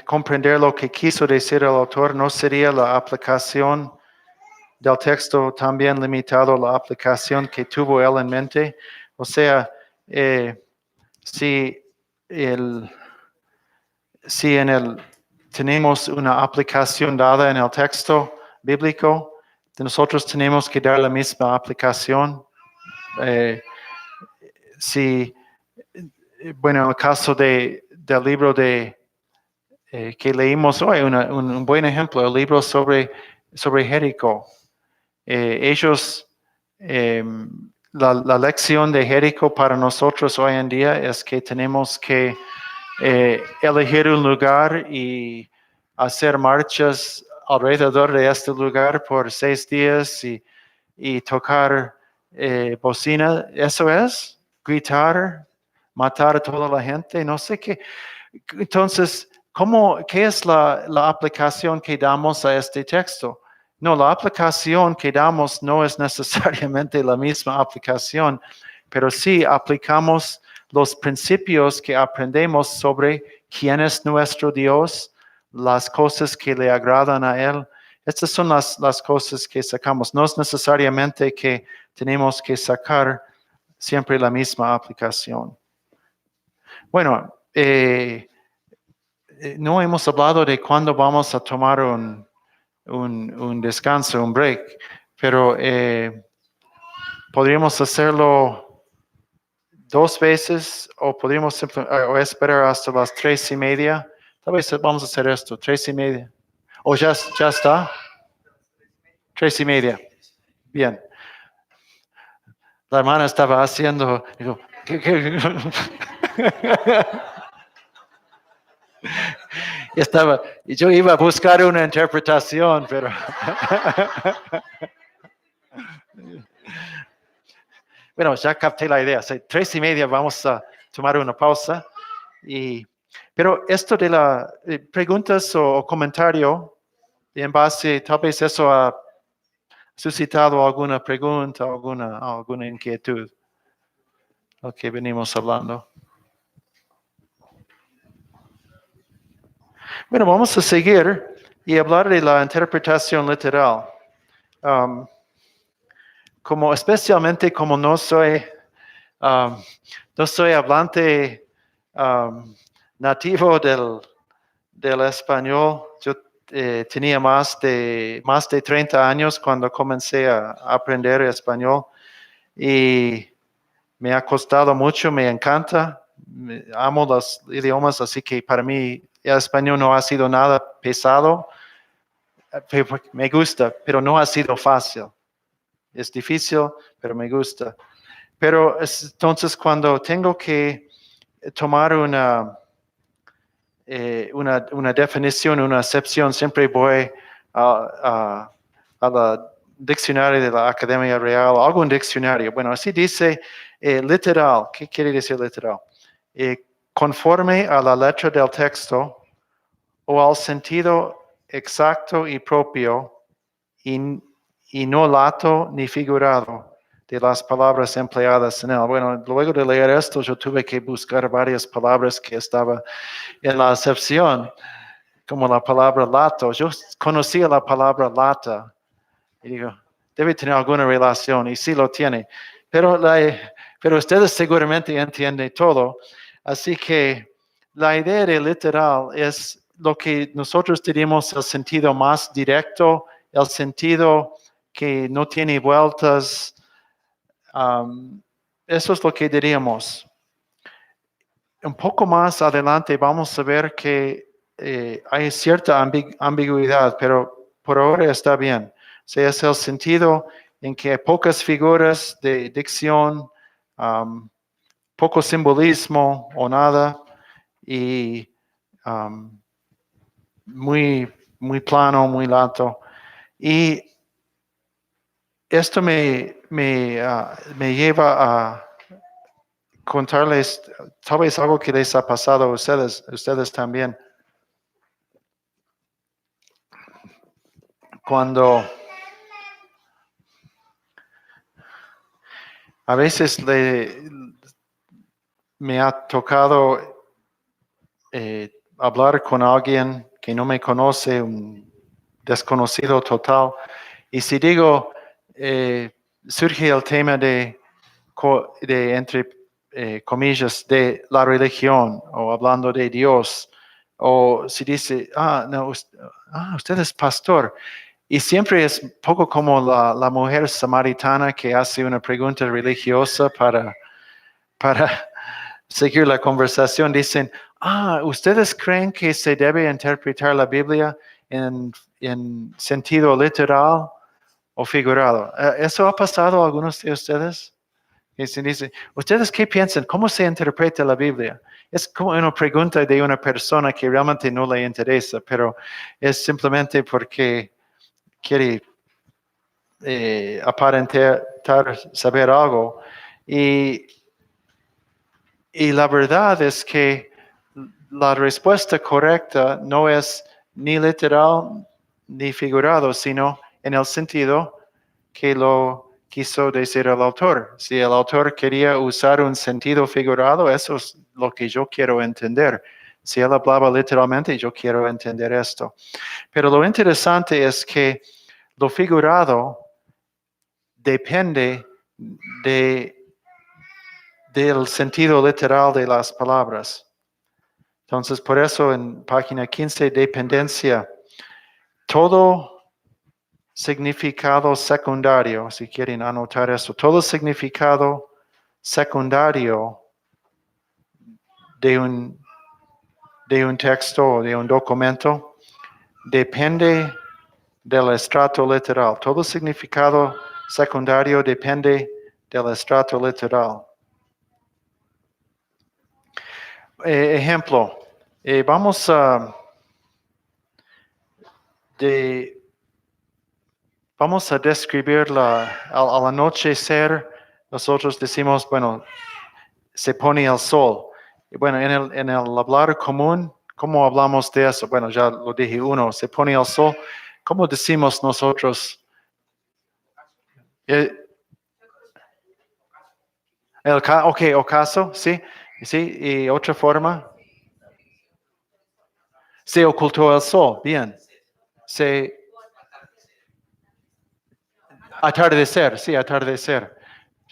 comprender lo que quiso decir el autor, ¿no sería la aplicación del texto también limitado a la aplicación que tuvo él en mente? O sea, si tenemos una aplicación dada en el texto bíblico, nosotros tenemos que dar la misma aplicación. En el caso del libro que leímos hoy, un buen ejemplo, el libro sobre Jericó. La lección de Jericó para nosotros hoy en día es que tenemos que elegir un lugar y hacer marchas alrededor de este lugar por 6 días y tocar bocina. Eso es gritar, matar a toda la gente, no sé qué. Entonces, ¿qué es la aplicación que damos a este texto? No, la aplicación que damos no es necesariamente la misma aplicación, pero sí aplicamos los principios que aprendemos sobre quién es nuestro Dios, las cosas que le agradan a Él. Estas son las cosas que sacamos. No es necesariamente que tenemos que sacar siempre la misma aplicación. Bueno, no hemos hablado de cuándo vamos a tomar un un descanso, un break. Pero podríamos hacerlo 2 veces o podríamos o esperar hasta las 3:30. Tal vez vamos a hacer esto, 3:30. ¿O ya está? 3:30. Bien. La hermana estaba haciendo, digo, ¿qué? Y yo iba a buscar una interpretación, pero bueno, ya capté la idea. 3:30 vamos a tomar una pausa. Pero esto de las preguntas o comentario, en base, tal vez eso ha suscitado alguna pregunta, alguna inquietud, lo que venimos hablando. Bueno, vamos a seguir y hablar de la interpretación literal. Especialmente como no soy hablante nativo del español, yo tenía más de 30 años cuando comencé a aprender español y me ha costado mucho, me encanta, amo los idiomas, así que para mí el español no ha sido nada pesado, me gusta, pero no ha sido fácil. Es difícil, pero me gusta. Pero entonces cuando tengo que tomar una definición, una acepción, siempre voy a la diccionario de la Academia Real, o algún diccionario. Bueno, así dice literal. ¿Qué quiere decir literal? Conforme a la letra del texto o al sentido exacto y propio y no lato ni figurado de las palabras empleadas en él. Bueno, luego de leer esto, yo tuve que buscar varias palabras que estaban en la acepción, como la palabra lato. Yo conocía la palabra lata y digo, debe tener alguna relación, y sí lo tiene. Pero ustedes seguramente entienden todo. Así que la idea de literal es lo que nosotros diríamos el sentido más directo, el sentido que no tiene vueltas. Eso es lo que diríamos. Un poco más adelante vamos a ver que hay cierta ambigüedad, pero por ahora está bien. O sea, es el sentido en que hay pocas figuras de dicción, poco simbolismo o nada, y muy, muy plano, muy lato. Y esto me lleva a contarles tal vez algo que les ha pasado a ustedes también. Cuando a veces me ha tocado hablar con alguien que no me conoce, un desconocido total, y si digo, surge el tema de entre comillas, de la religión, o hablando de Dios, o si dice, no, usted es pastor. Y siempre es poco como la mujer samaritana que hace una pregunta religiosa para seguir la conversación. Dicen, ¿ustedes creen que se debe interpretar la Biblia en sentido literal o figurado? ¿Eso ha pasado a algunos de ustedes? Y se dice, ¿ustedes qué piensan? ¿Cómo se interpreta la Biblia? Es como una pregunta de una persona que realmente no le interesa, pero es simplemente porque quiere aparentar saber algo. Y la verdad es que la respuesta correcta no es ni literal ni figurado, sino en el sentido que lo quiso decir el autor. Si el autor quería usar un sentido figurado, eso es lo que yo quiero entender. Si él hablaba literalmente, yo quiero entender esto. Pero lo interesante es que lo figurado depende del sentido literal de las palabras. Entonces, por eso en página 15, dependencia. Todo significado secundario, si quieren anotar eso. Todo significado secundario de un texto, de un documento, depende del estrato literal. Todo significado secundario depende del estrato literal. Ejemplo, vamos a describir al anochecer. Nosotros decimos, bueno, se pone el sol. Bueno, en el hablar común, ¿cómo hablamos de eso? Bueno, ya lo dije uno, se pone el sol. ¿Cómo decimos nosotros? Ok, ocaso, sí. Sí, y otra forma. Se ocultó el sol, bien. Se atardecer, sí, atardecer.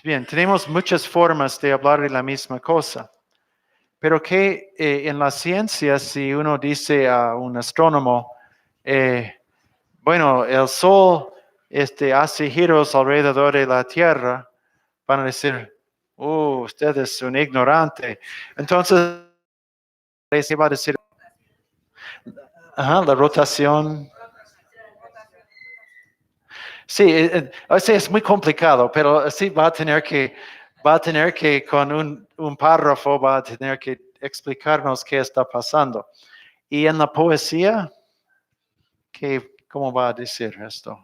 Bien, tenemos muchas formas de hablar de la misma cosa. Pero que en la ciencia, si uno dice a un astrónomo, bueno, el sol hace giros alrededor de la Tierra, van a decir, usted es un ignorante. Entonces, se va a decir, la rotación. Sí, es muy complicado, pero sí va a tener que con un párrafo, va a tener que explicarnos qué está pasando. Y en la poesía, ¿cómo va a decir esto?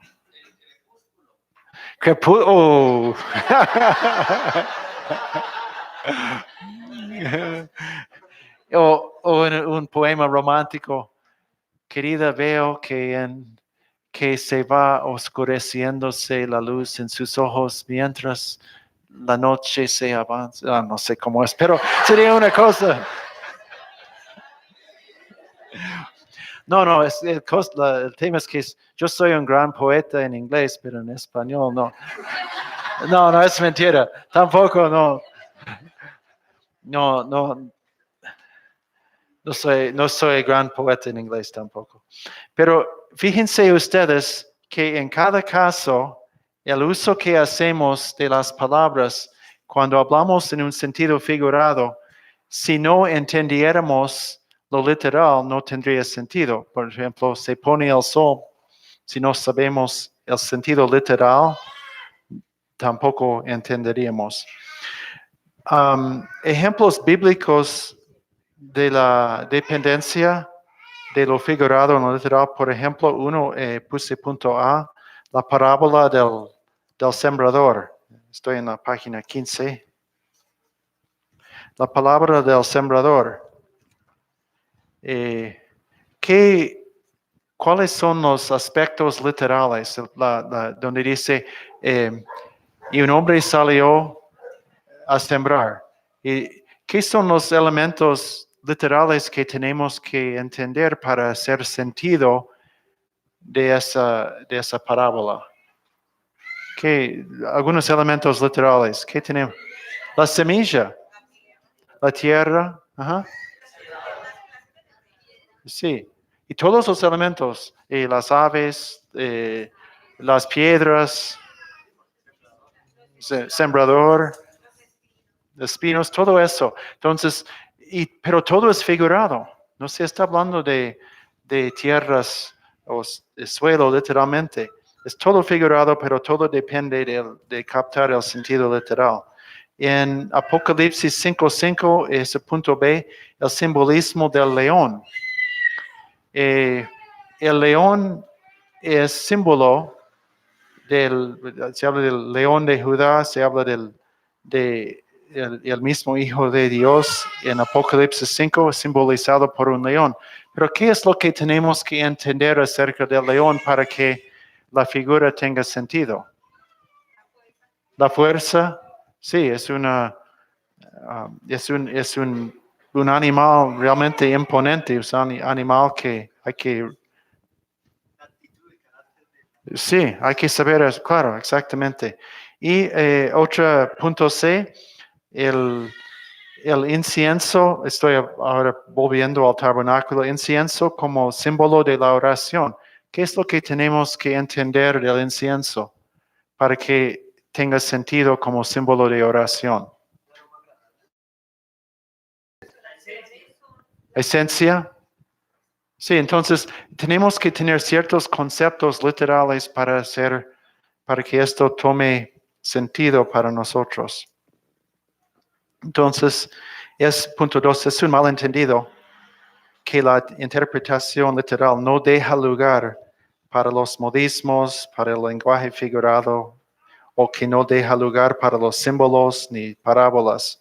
O en un poema romántico, querida, veo que se va oscureciéndose la luz en sus ojos mientras la noche se avanza. No sé cómo es, pero sería una cosa. No, el tema es que yo soy un gran poeta en inglés, pero en español no. No, es mentira. Tampoco, no. No soy gran poeta en inglés tampoco. Pero fíjense ustedes que en cada caso, el uso que hacemos de las palabras cuando hablamos en un sentido figurado, si no entendiéramos lo literal, no tendría sentido. Por ejemplo, se pone el sol. Si no sabemos el sentido literal, tampoco entenderíamos. Ejemplos bíblicos de la dependencia de lo figurado en lo literal. Por ejemplo, uno puse punto A, la parábola del sembrador. Estoy en la página 15. La palabra del sembrador. ¿Cuáles son los aspectos literales? Donde dice, y un hombre salió a sembrar. ¿Qué son los elementos literales que tenemos que entender para hacer sentido de esa parábola? Algunos elementos literales. ¿Qué tenemos? La semilla, la tierra. Ajá. Sí. Y todos los elementos, las aves, las piedras, sembrador, espinos, todo eso. Entonces, pero todo es figurado. No se está hablando de tierras o de suelo literalmente. Es todo figurado, pero todo depende de captar el sentido literal. En Apocalipsis 5:5, ese punto B, el simbolismo del león. El león es símbolo se habla del león de Judá, se habla el mismo Hijo de Dios en Apocalipsis 5, simbolizado por un león. Pero ¿qué es lo que tenemos que entender acerca del león para que la figura tenga sentido? La fuerza, sí, es un animal realmente imponente, es un animal que hay que... Sí, hay que saber, claro, exactamente. Y otro punto C, el incienso, estoy ahora volviendo al tabernáculo, incienso como símbolo de la oración. ¿Qué es lo que tenemos que entender del incienso para que tenga sentido como símbolo de oración? ¿Esencia? Sí, entonces tenemos que tener ciertos conceptos literales para que esto tome sentido para nosotros. Entonces, punto 2, es un malentendido que la interpretación literal no deja lugar para los modismos, para el lenguaje figurado, o que no deja lugar para los símbolos ni parábolas.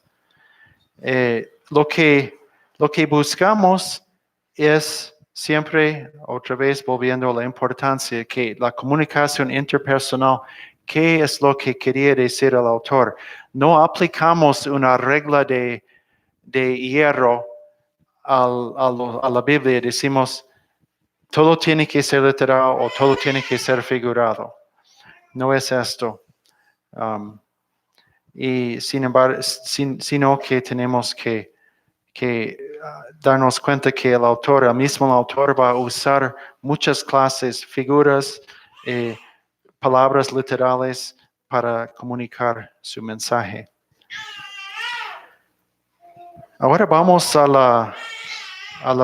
Lo que buscamos es siempre, otra vez volviendo a la importancia que la comunicación interpersonal, ¿qué es lo que quería decir el autor? No aplicamos una regla de hierro a la Biblia y decimos, todo tiene que ser literal o todo tiene que ser figurado. No es esto. Y sin embargo, sino que tenemos que darnos cuenta que el mismo autor va a usar muchas clases, figuras, palabras literales para comunicar su mensaje. Ahora vamos a la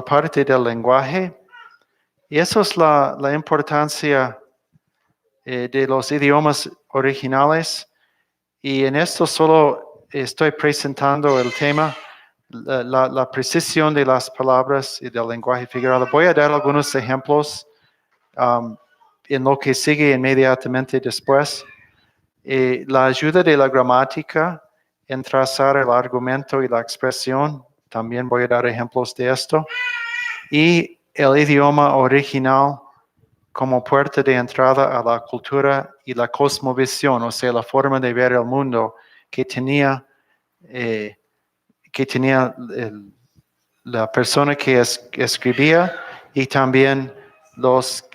parte del lenguaje. Y eso es la importancia de los idiomas originales. Y en esto solo estoy presentando el tema, la precisión de las palabras y del lenguaje figurado. Voy a dar algunos ejemplos en lo que sigue inmediatamente después. La ayuda de la gramática en trazar el argumento y la expresión. También voy a dar ejemplos de esto. Y el idioma original como puerta de entrada a la cultura y la cosmovisión, o sea, la forma de ver el mundo que tenía la persona que escribía y también los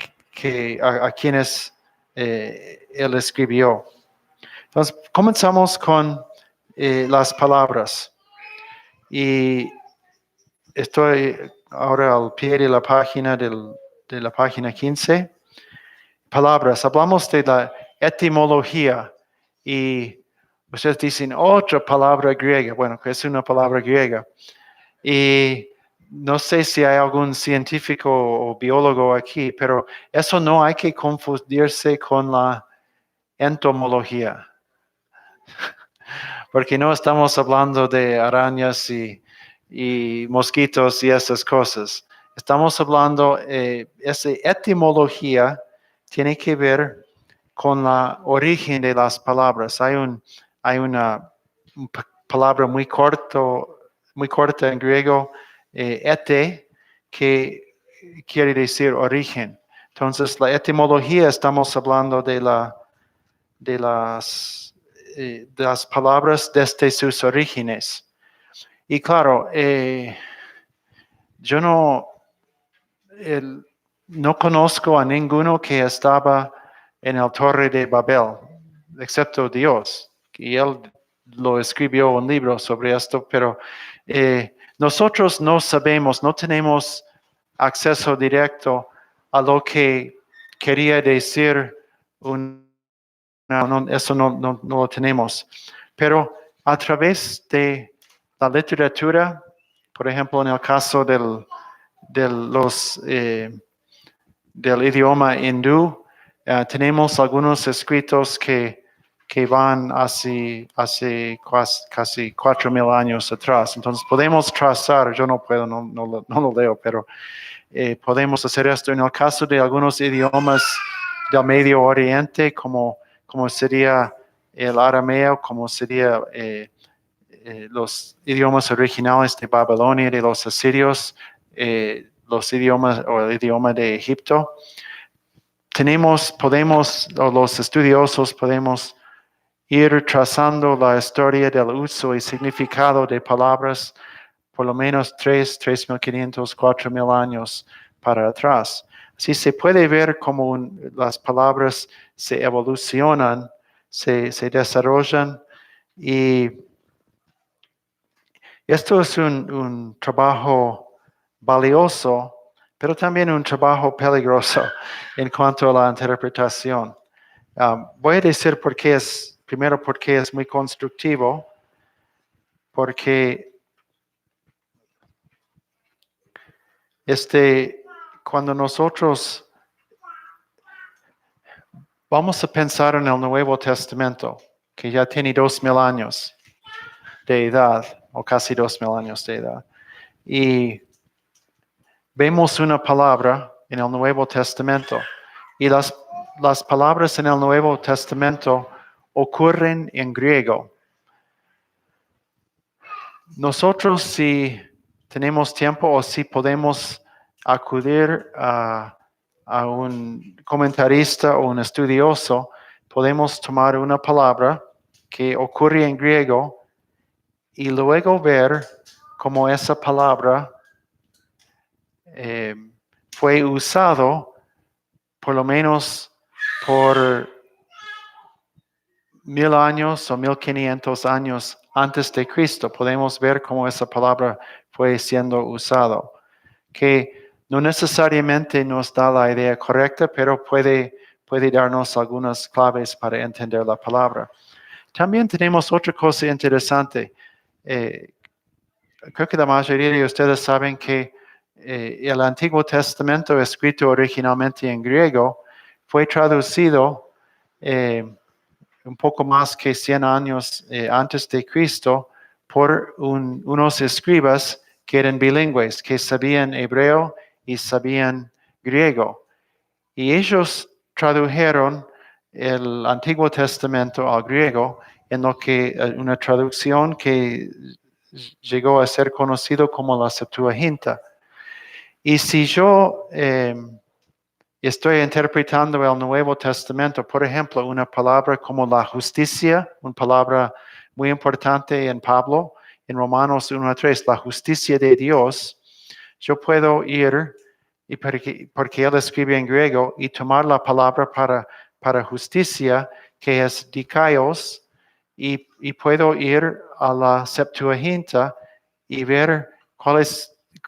a quienes él escribió. Entonces, comenzamos con las palabras. Y estoy ahora al pie de la página de la página 15. Palabras, hablamos de la etimología y ustedes dicen otra palabra griega, bueno, que es una palabra griega. Y no sé si hay algún científico o biólogo aquí, pero eso no hay que confundirse con la entomología, porque no estamos hablando de arañas y mosquitos y esas cosas. Estamos hablando, esa etimología tiene que ver con la origen de las palabras. Hay una palabra muy corta en griego, ete, que quiere decir origen. Entonces, la etimología, estamos hablando de las palabras desde sus orígenes. Y claro, yo no conozco a ninguno que estaba en el Torre de Babel, excepto Dios, y Él lo escribió un libro sobre esto, pero nosotros no sabemos, no tenemos acceso directo a lo que quería decir eso no lo tenemos. Pero a través de la literatura, por ejemplo, en el caso del idioma hindú, tenemos algunos escritos que van hace casi 4,000 años atrás. Entonces podemos trazar, yo no puedo, no lo leo, pero podemos hacer esto en el caso de algunos idiomas del Medio Oriente, como sería el arameo, como sería los idiomas originales de Babilonia, de los asirios, los idiomas o el idioma de Egipto. Los estudiosos podemos ir trazando la historia del uso y significado de palabras por lo menos 3,500, 4,000 años para atrás. Así se puede ver cómo las palabras se evolucionan, se desarrollan, y esto es un trabajo valioso, pero también un trabajo peligroso en cuanto a la interpretación. Voy a decir primero porque es muy constructivo, porque cuando nosotros vamos a pensar en el Nuevo Testamento, que ya tiene 2000 años de edad, o casi 2000 años de edad, y vemos una palabra en el Nuevo Testamento, y las palabras en el Nuevo Testamento ocurren en griego. Nosotros, si tenemos tiempo o si podemos acudir a un comentarista o un estudioso, podemos tomar una palabra que ocurre en griego y luego ver cómo esa palabra fue usado por lo menos por 1000 años o 1500 años antes de Cristo. Podemos ver cómo esa palabra fue siendo usado, que no necesariamente nos da la idea correcta, pero puede darnos algunas claves para entender la palabra. También tenemos otra cosa interesante. Creo que la mayoría de ustedes saben que el Antiguo Testamento, escrito originalmente en griego, fue traducido un poco más que 100 años antes de Cristo por unos escribas que eran bilingües, que sabían hebreo y sabían griego. Y ellos tradujeron el Antiguo Testamento al griego en lo que una traducción que llegó a ser conocido como la Septuaginta. Y si yo estoy interpretando el Nuevo Testamento, por ejemplo, una palabra como la justicia, una palabra muy importante en Pablo, en Romanos 1:3, la justicia de Dios, yo puedo ir, y porque él escribe en griego, y tomar la palabra para justicia, que es dikaios, y puedo ir a la Septuaginta y ver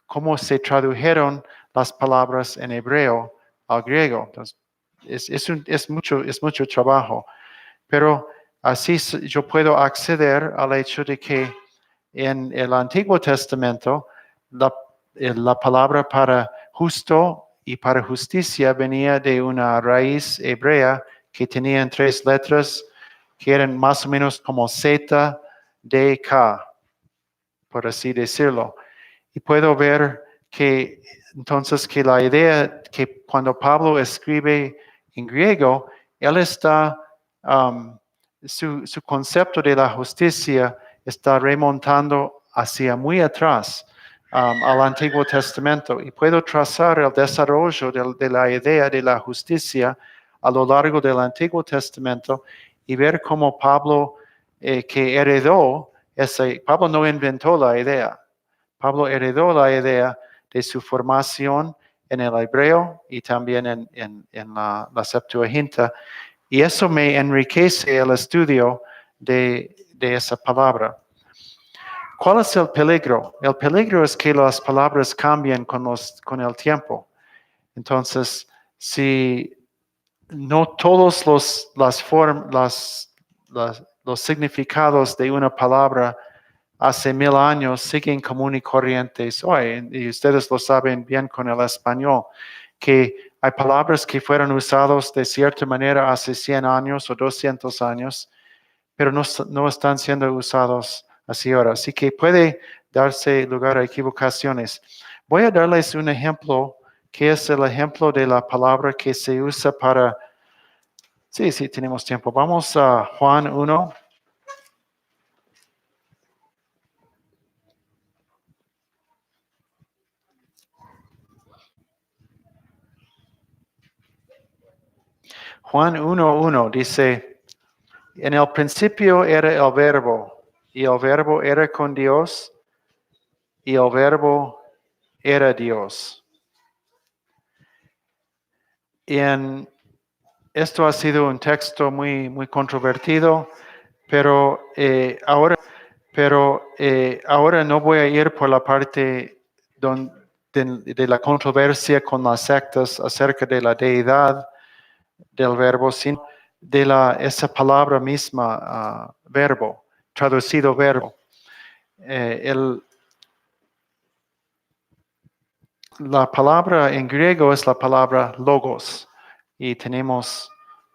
cómo se tradujeron las palabras en hebreo al griego. Entonces, es mucho trabajo, pero así yo puedo acceder al hecho de que en el Antiguo Testamento la palabra para justo y para justicia venía de una raíz hebrea que tenía 3 letras que eran más o menos como Z, D, K, por así decirlo. Y puedo ver que entonces que la idea que cuando Pablo escribe en griego, él está, su concepto de la justicia está remontando hacia muy atrás al Antiguo Testamento. Y puedo trazar el desarrollo de la idea de la justicia a lo largo del Antiguo Testamento y ver cómo Pablo, que heredó Pablo no inventó la idea. Pablo heredó la idea de su formación en el hebreo y también en la Septuaginta. Y eso me enriquece el estudio de esa palabra. ¿Cuál es el peligro? El peligro es que las palabras cambian con el tiempo. Entonces, si no todos los significados de una palabra hace 1000 años siguen común y corrientes hoy, y ustedes lo saben bien con el español, que hay palabras que fueron usadas de cierta manera hace 100 años o 200 años, pero no están siendo usados así ahora. Así que puede darse lugar a equivocaciones. Voy a darles un ejemplo, que es el ejemplo de la palabra que se usa para... Sí, tenemos tiempo. Vamos a Juan 1. Juan 1:1 dice, en el principio era el verbo, y el verbo era con Dios, y el verbo era Dios. Esto ha sido un texto muy, muy controvertido, pero ahora no voy a ir por la parte de la controversia con las sectas acerca de la deidad del verbo, sino de esa palabra misma, verbo, traducido verbo. La palabra en griego es la palabra logos y tenemos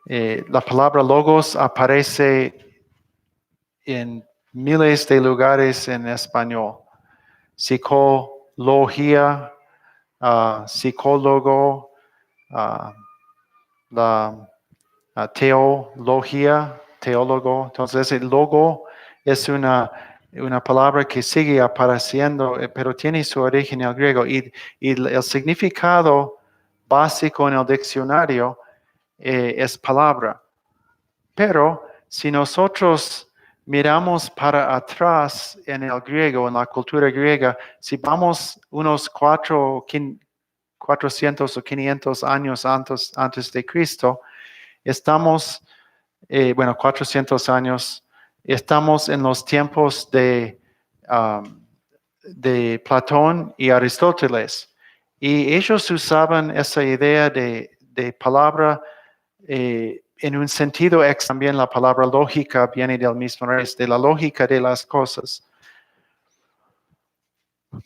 la palabra logos aparece en miles de lugares en español. Psicología, psicólogo, la teología, teólogo. Entonces el logo es una palabra que sigue apareciendo, pero tiene su origen en el griego y el significado básico en el diccionario es palabra. Pero si nosotros miramos para atrás en el griego, en la cultura griega, si vamos unos 400 o 500 años antes de Cristo, estamos, 400 años, estamos en los tiempos de Platón y Aristóteles. Y ellos usaban esa idea de palabra en un sentido también la palabra lógica viene del mismo raíz, de la lógica de las cosas.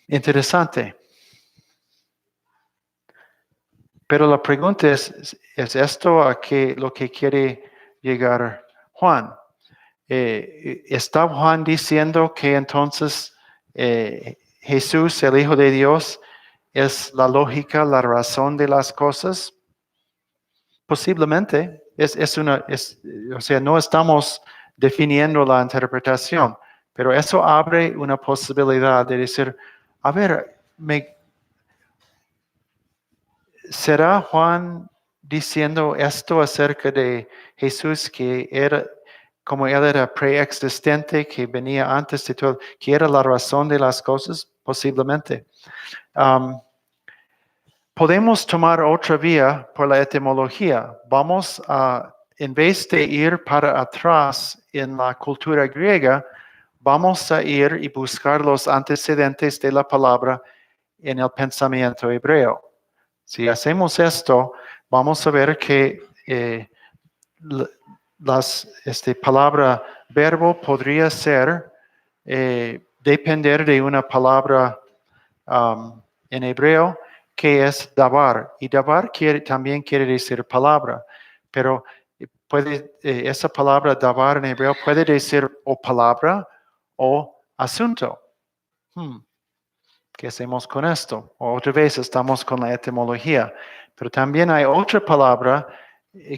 Interesante. Pero la pregunta ¿es esto a lo que quiere llegar Juan? ¿Está Juan diciendo que entonces Jesús, el Hijo de Dios, es la lógica, la razón de las cosas? Posiblemente. O sea, no estamos definiendo la interpretación, pero eso abre una posibilidad de decir, a ver, ¿será Juan diciendo esto acerca de Jesús que era, como él era preexistente, que venía antes de todo, que era la razón de las cosas? Posiblemente. Podemos tomar otra vía por la etimología. Vamos en vez de ir para atrás en la cultura griega, vamos a ir y buscar los antecedentes de la palabra en el pensamiento hebreo. Si hacemos esto, vamos a ver que palabra verbo podría ser, depender de una palabra en hebreo que es davar. Y davar también quiere decir palabra, pero esa palabra davar en hebreo puede decir o palabra o asunto. ¿Qué hacemos con esto? Otra vez estamos con la etimología, pero también hay otra palabra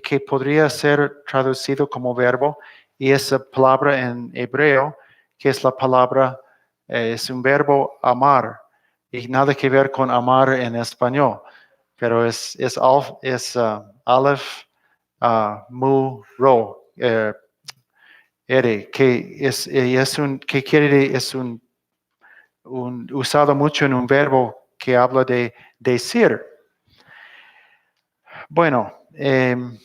que podría ser traducido como verbo, y esa palabra en hebreo, que es la palabra, es un verbo amar, y nada que ver con amar en español, pero es aleph, mu, ro, ere, que es un usado mucho en un verbo que habla de decir. Bueno, en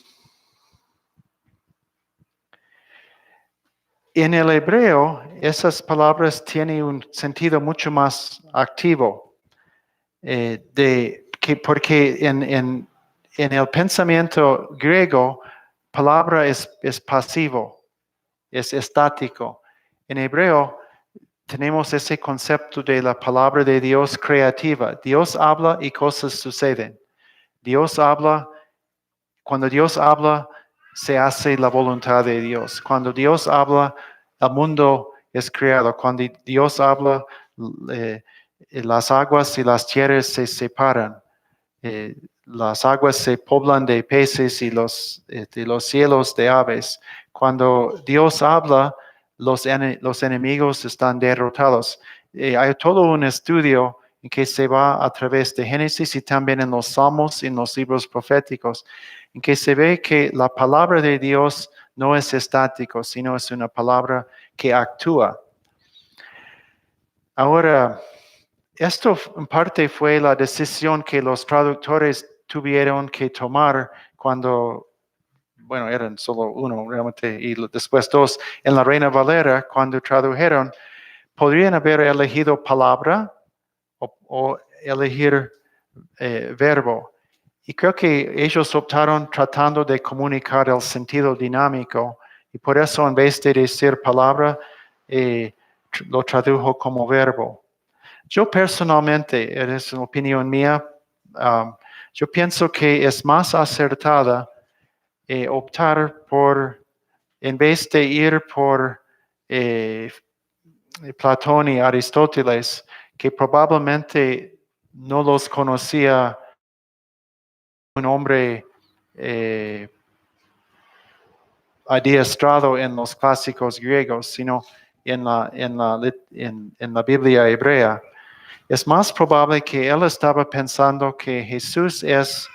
el hebreo, esas palabras tienen un sentido mucho más activo, porque en el pensamiento griego, palabra es pasivo, es estático. En hebreo, tenemos ese concepto de la palabra de Dios creativa. Dios habla y cosas suceden. Cuando Dios habla, se hace la voluntad de Dios. Cuando Dios habla, el mundo es creado. Cuando Dios habla, las aguas y las tierras se separan. Las aguas se poblan de peces y los cielos de aves. Cuando Dios habla, los enemigos están derrotados. Hay todo un estudio en que se va a través de Génesis y también en los Salmos y en los libros proféticos, en que se ve que la palabra de Dios no es estático, sino es una palabra que actúa. Ahora, esto en parte fue la decisión que los traductores tuvieron que tomar cuando, eran solo uno realmente y después dos, en la Reina Valera, cuando tradujeron, podrían haber elegido palabra o elegir verbo. Y creo que ellos optaron tratando de comunicar el sentido dinámico y por eso en vez de decir palabra, lo tradujo como verbo. Yo personalmente, es una opinión mía, yo pienso que es más acertada optar por, en vez de ir por Platón y Aristóteles, que probablemente no los conocía un hombre adiestrado en los clásicos griegos, sino en la Biblia hebrea. Es más probable que él estaba pensando que Jesús es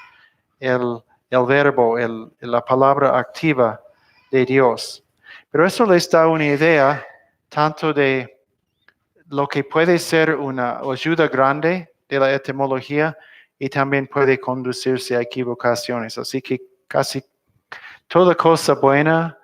el verbo, la palabra activa de Dios. Pero eso les da una idea tanto de lo que puede ser una ayuda grande de la etimología y también puede conducirse a equivocaciones. Así que casi toda cosa buena,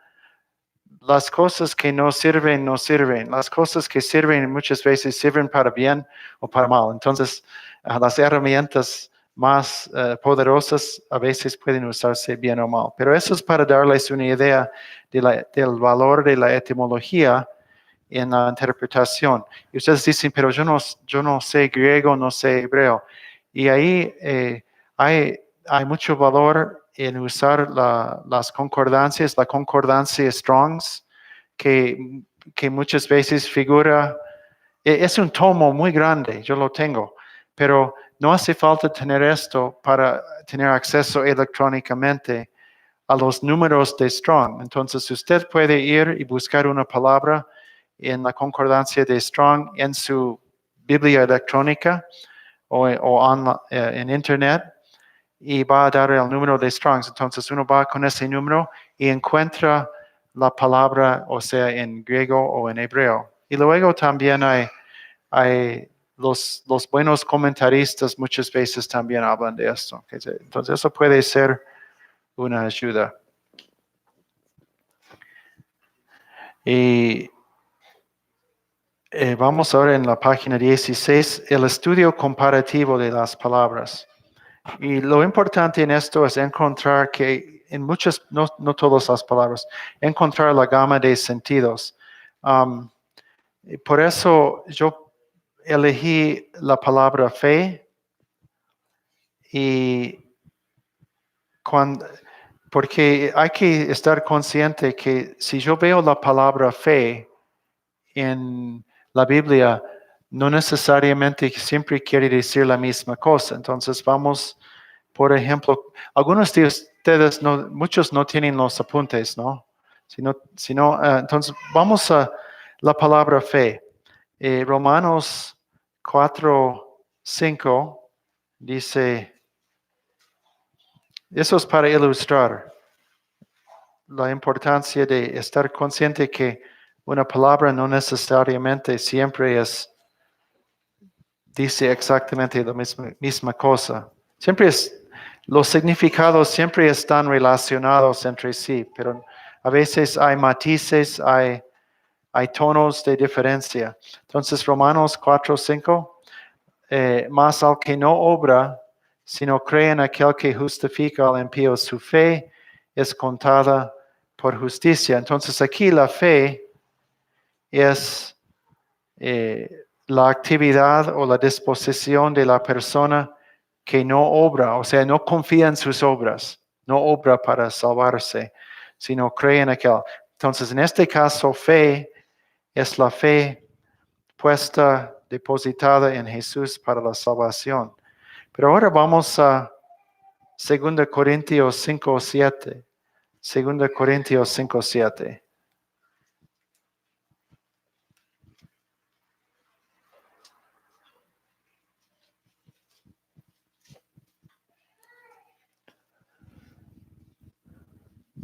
las cosas que no sirven, no sirven. Las cosas que sirven muchas veces sirven para bien o para mal. Entonces, las herramientas más poderosas a veces pueden usarse bien o mal. Pero eso es para darles una idea del valor de la etimología en la interpretación. Y ustedes dicen, pero yo no sé griego, no sé hebreo. Y ahí hay mucho valor en usar las concordancias, la concordancia Strongs, que muchas veces figura, es un tomo muy grande, yo lo tengo, pero no hace falta tener esto para tener acceso electrónicamente a los números de Strong. Entonces usted puede ir y buscar una palabra en la concordancia de Strong en su Biblia electrónica o en Internet y va a dar el número de Strongs. Entonces uno va con ese número y encuentra la palabra, o sea, en griego o en hebreo. Y luego también hay los buenos comentaristas muchas veces también hablan de esto. Entonces eso puede ser una ayuda. Y vamos ahora en la página 16, el estudio comparativo de las palabras. Y lo importante en esto es encontrar que en muchas, no todas las palabras, encontrar la gama de sentidos. Por eso yo elegí la palabra fe y porque hay que estar consciente que si yo veo la palabra fe en la Biblia, no necesariamente siempre quiere decir la misma cosa. Entonces vamos, por ejemplo, algunos de ustedes, muchos no tienen los apuntes, ¿no? Entonces vamos a la palabra fe. Romanos 4:5 dice, eso es para ilustrar la importancia de estar consciente que una palabra no necesariamente siempre dice exactamente la misma cosa. Los significados siempre están relacionados entre sí, pero a veces hay matices, hay tonos de diferencia. Entonces, Romanos 4:5, mas al que no obra, sino cree en aquel que justifica al impío, su fe es contada por justicia. Entonces, aquí la fe es la actividad o la disposición de la persona que no obra, o sea, no confía en sus obras, no obra para salvarse, sino cree en aquel. Entonces, en este caso, fe es la fe depositada en Jesús para la salvación. Pero ahora vamos a 2 Corintios 5:7. 2 Corintios 5:7.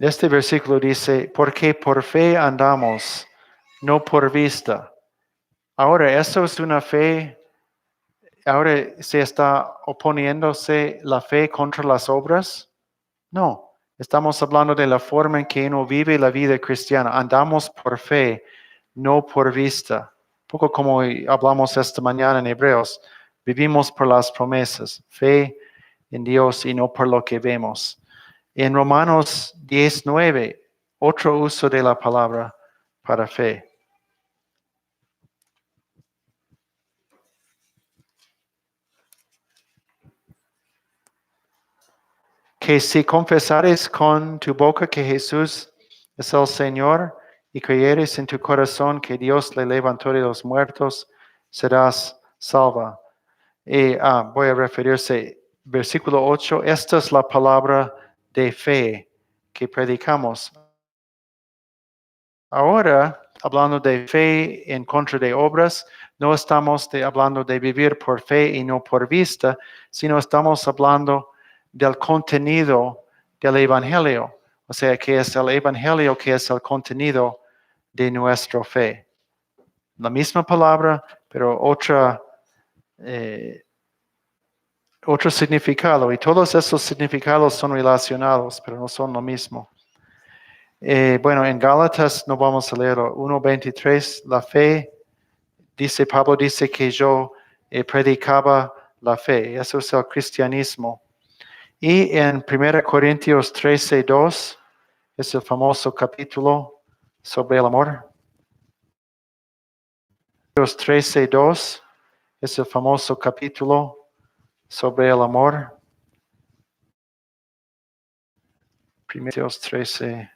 Este versículo dice, porque por fe andamos, no por vista. Ahora, ¿eso es una fe? ¿Ahora se está oponiéndose la fe contra las obras? No, estamos hablando de la forma en que uno vive la vida cristiana. Andamos por fe, no por vista. Un poco como hablamos esta mañana en Hebreos. Vivimos por las promesas, fe en Dios y no por lo que vemos. En Romanos 10:9, otro uso de la palabra para fe. Que si confesares con tu boca que Jesús es el Señor y creyeres en tu corazón que Dios le levantó de los muertos, serás salva. Voy a referirse, versículo 8, esta es la palabra de fe que predicamos. Ahora, hablando de fe en contra de obras, no estamos hablando de vivir por fe y no por vista, sino estamos hablando del contenido del Evangelio. O sea, que es el Evangelio, que es el contenido de nuestra fe. La misma palabra, pero otro significado. Y todos esos significados son relacionados, pero no son lo mismo. Bueno, en Gálatas no vamos a leerlo. 1:23, la fe, Pablo dice que yo predicaba la fe. Eso es el cristianismo. Y en 1 Corintios 13:2, es el famoso capítulo sobre el amor. Corintios 13:2 es el famoso capítulo sobre el amor. 1 Corintios 13.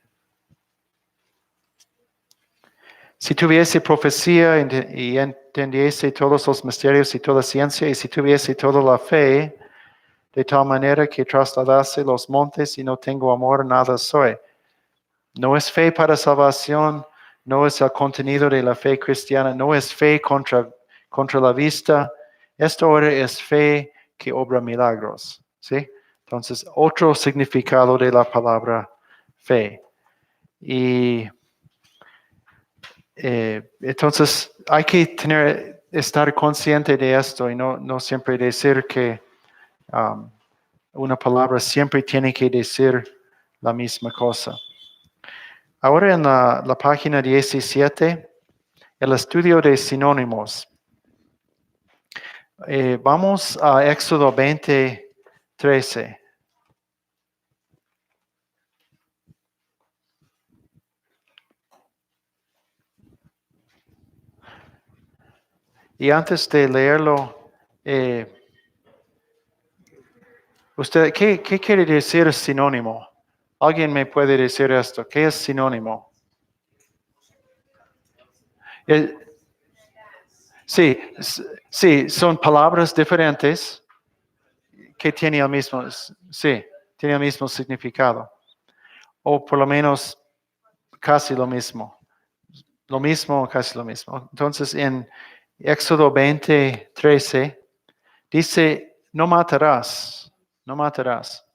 Si tuviese profecía y entendiese todos los misterios y toda ciencia, y si tuviese toda la fe, de tal manera que trasladase los montes y no tengo amor, nada soy. No es fe para salvación, no es el contenido de la fe cristiana, no es fe contra la vista. Esto ahora es fe que obra milagros. ¿Sí? Entonces, otro significado de la palabra fe. Y entonces hay que estar consciente de esto y no siempre decir que una palabra siempre tiene que decir la misma cosa. Ahora en la página 17, el estudio de sinónimos. Vamos a Éxodo 20:13. Y antes de leerlo, ¿qué quiere decir sinónimo? ¿Alguien me puede decir esto? ¿Qué es sinónimo? Sí, son palabras diferentes que tienen tienen el mismo significado. O por lo menos casi lo mismo. Lo mismo, casi lo mismo. Entonces en Éxodo 20:13 dice, no matarás, no matarás.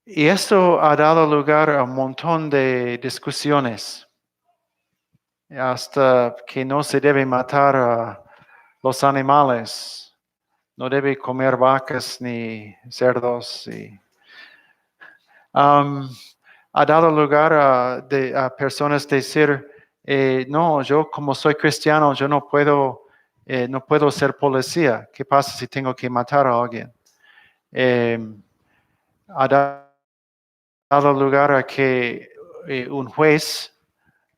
Y esto ha dado lugar a un montón de discusiones, hasta que no se debe matar a los animales, no debe comer vacas ni cerdos. Ha dado lugar a personas decir, no, yo como soy cristiano, yo no puedo ser policía. ¿Qué pasa si tengo que matar a alguien? Ha dado lugar a que un juez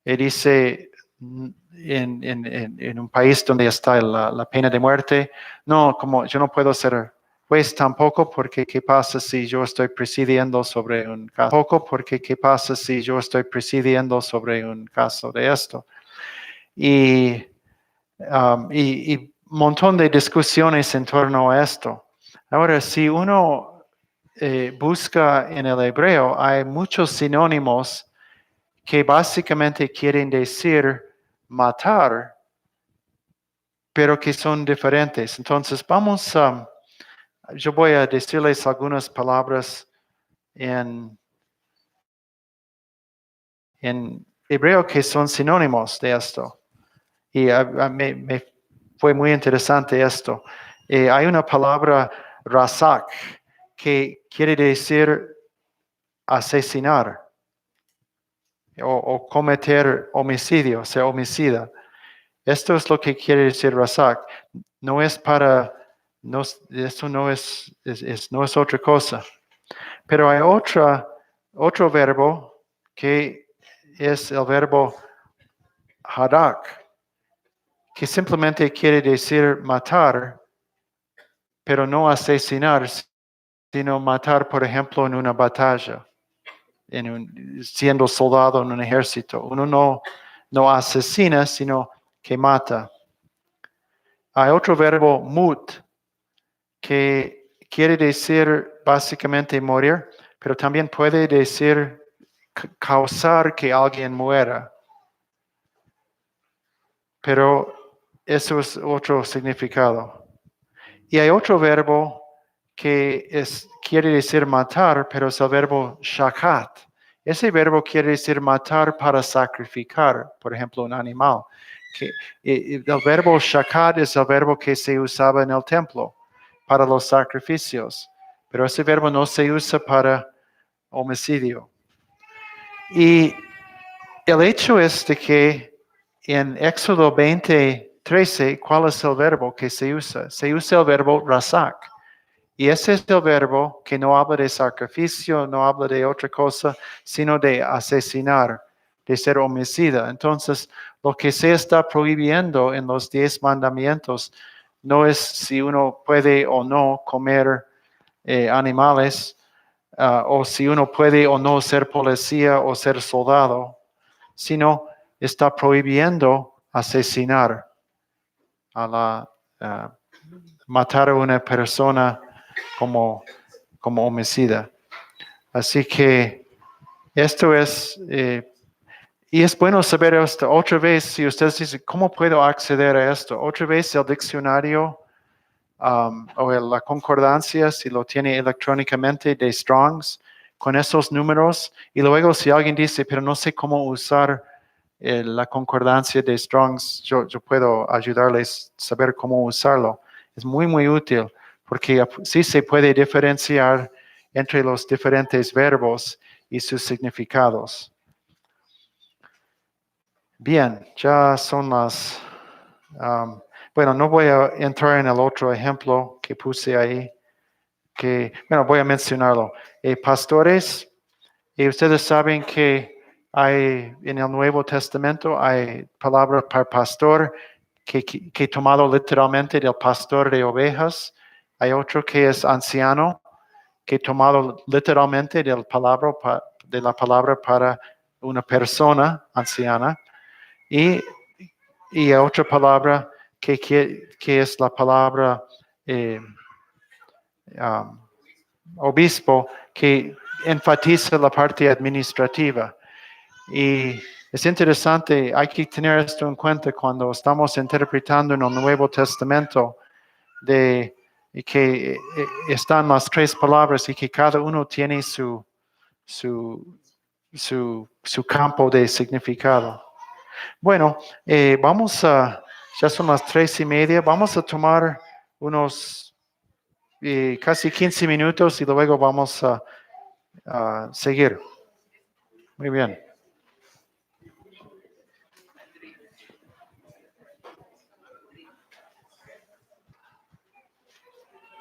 dice en un país donde está la pena de muerte, no, como yo no puedo ser juez tampoco, porque ¿qué pasa si yo estoy presidiendo sobre un caso? Tampoco, porque ¿qué pasa si yo estoy presidiendo sobre un caso de esto? Y un montón de discusiones en torno a esto. Ahora, si uno busca en el hebreo, hay muchos sinónimos que básicamente quieren decir matar, pero que son diferentes. Entonces, yo voy a decirles algunas palabras en hebreo que son sinónimos de esto. Y me fue muy interesante esto. Hay una palabra razak que quiere decir asesinar o cometer homicidio, ser homicida. Esto es lo que quiere decir rasak. No es para, no, esto no no es otra cosa. Pero hay otro verbo que es el verbo harak, que simplemente quiere decir matar, pero no asesinar, sino matar, por ejemplo, en una batalla, siendo soldado en un ejército. Uno no asesina, sino que mata. Hay otro verbo mut, que quiere decir básicamente morir, pero también puede decir causar que alguien muera. Pero eso es otro significado. Y hay otro verbo que quiere decir matar, pero es el verbo shakat. Ese verbo quiere decir matar para sacrificar, por ejemplo, un animal. El verbo shakat es el verbo que se usaba en el templo para los sacrificios, pero ese verbo no se usa para homicidio. Y el hecho es de que en Éxodo 20:13, ¿cuál es el verbo que se usa? Se usa el verbo rasak. Y ese es el verbo que no habla de sacrificio, no habla de otra cosa, sino de asesinar, de ser homicida. Entonces, lo que se está prohibiendo en los 10 mandamientos no es si uno puede o no comer animales, o si uno puede o no ser policía o ser soldado, sino está prohibiendo asesinar matar a una persona como homicida. Así que esto es, y es bueno saber esto. Otra vez, si ustedes dicen, ¿cómo puedo acceder a esto? Otra vez el diccionario o la concordancia, si lo tiene electrónicamente de Strong's, con esos números. Y luego si alguien dice, pero no sé cómo usar la concordancia de Strong's, yo puedo ayudarles a saber cómo usarlo. Es muy, muy útil, porque sí se puede diferenciar entre los diferentes verbos y sus significados. Bien, ya son las... bueno, no voy a entrar en el otro ejemplo que puse ahí, voy a mencionarlo. Pastores, ustedes saben que hay en el Nuevo Testamento hay palabras para pastor que tomado literalmente del pastor de ovejas. Hay otro que es anciano, que tomado literalmente de la palabra para una persona anciana. Y otra palabra que es la palabra obispo, que enfatiza la parte administrativa. Y es interesante, hay que tener esto en cuenta cuando estamos interpretando en el Nuevo Testamento, de que están las 3 palabras y que cada uno tiene su campo de significado. Bueno, ya son las 3:30, vamos a tomar unos casi 15 minutos y luego vamos a seguir. Muy bien.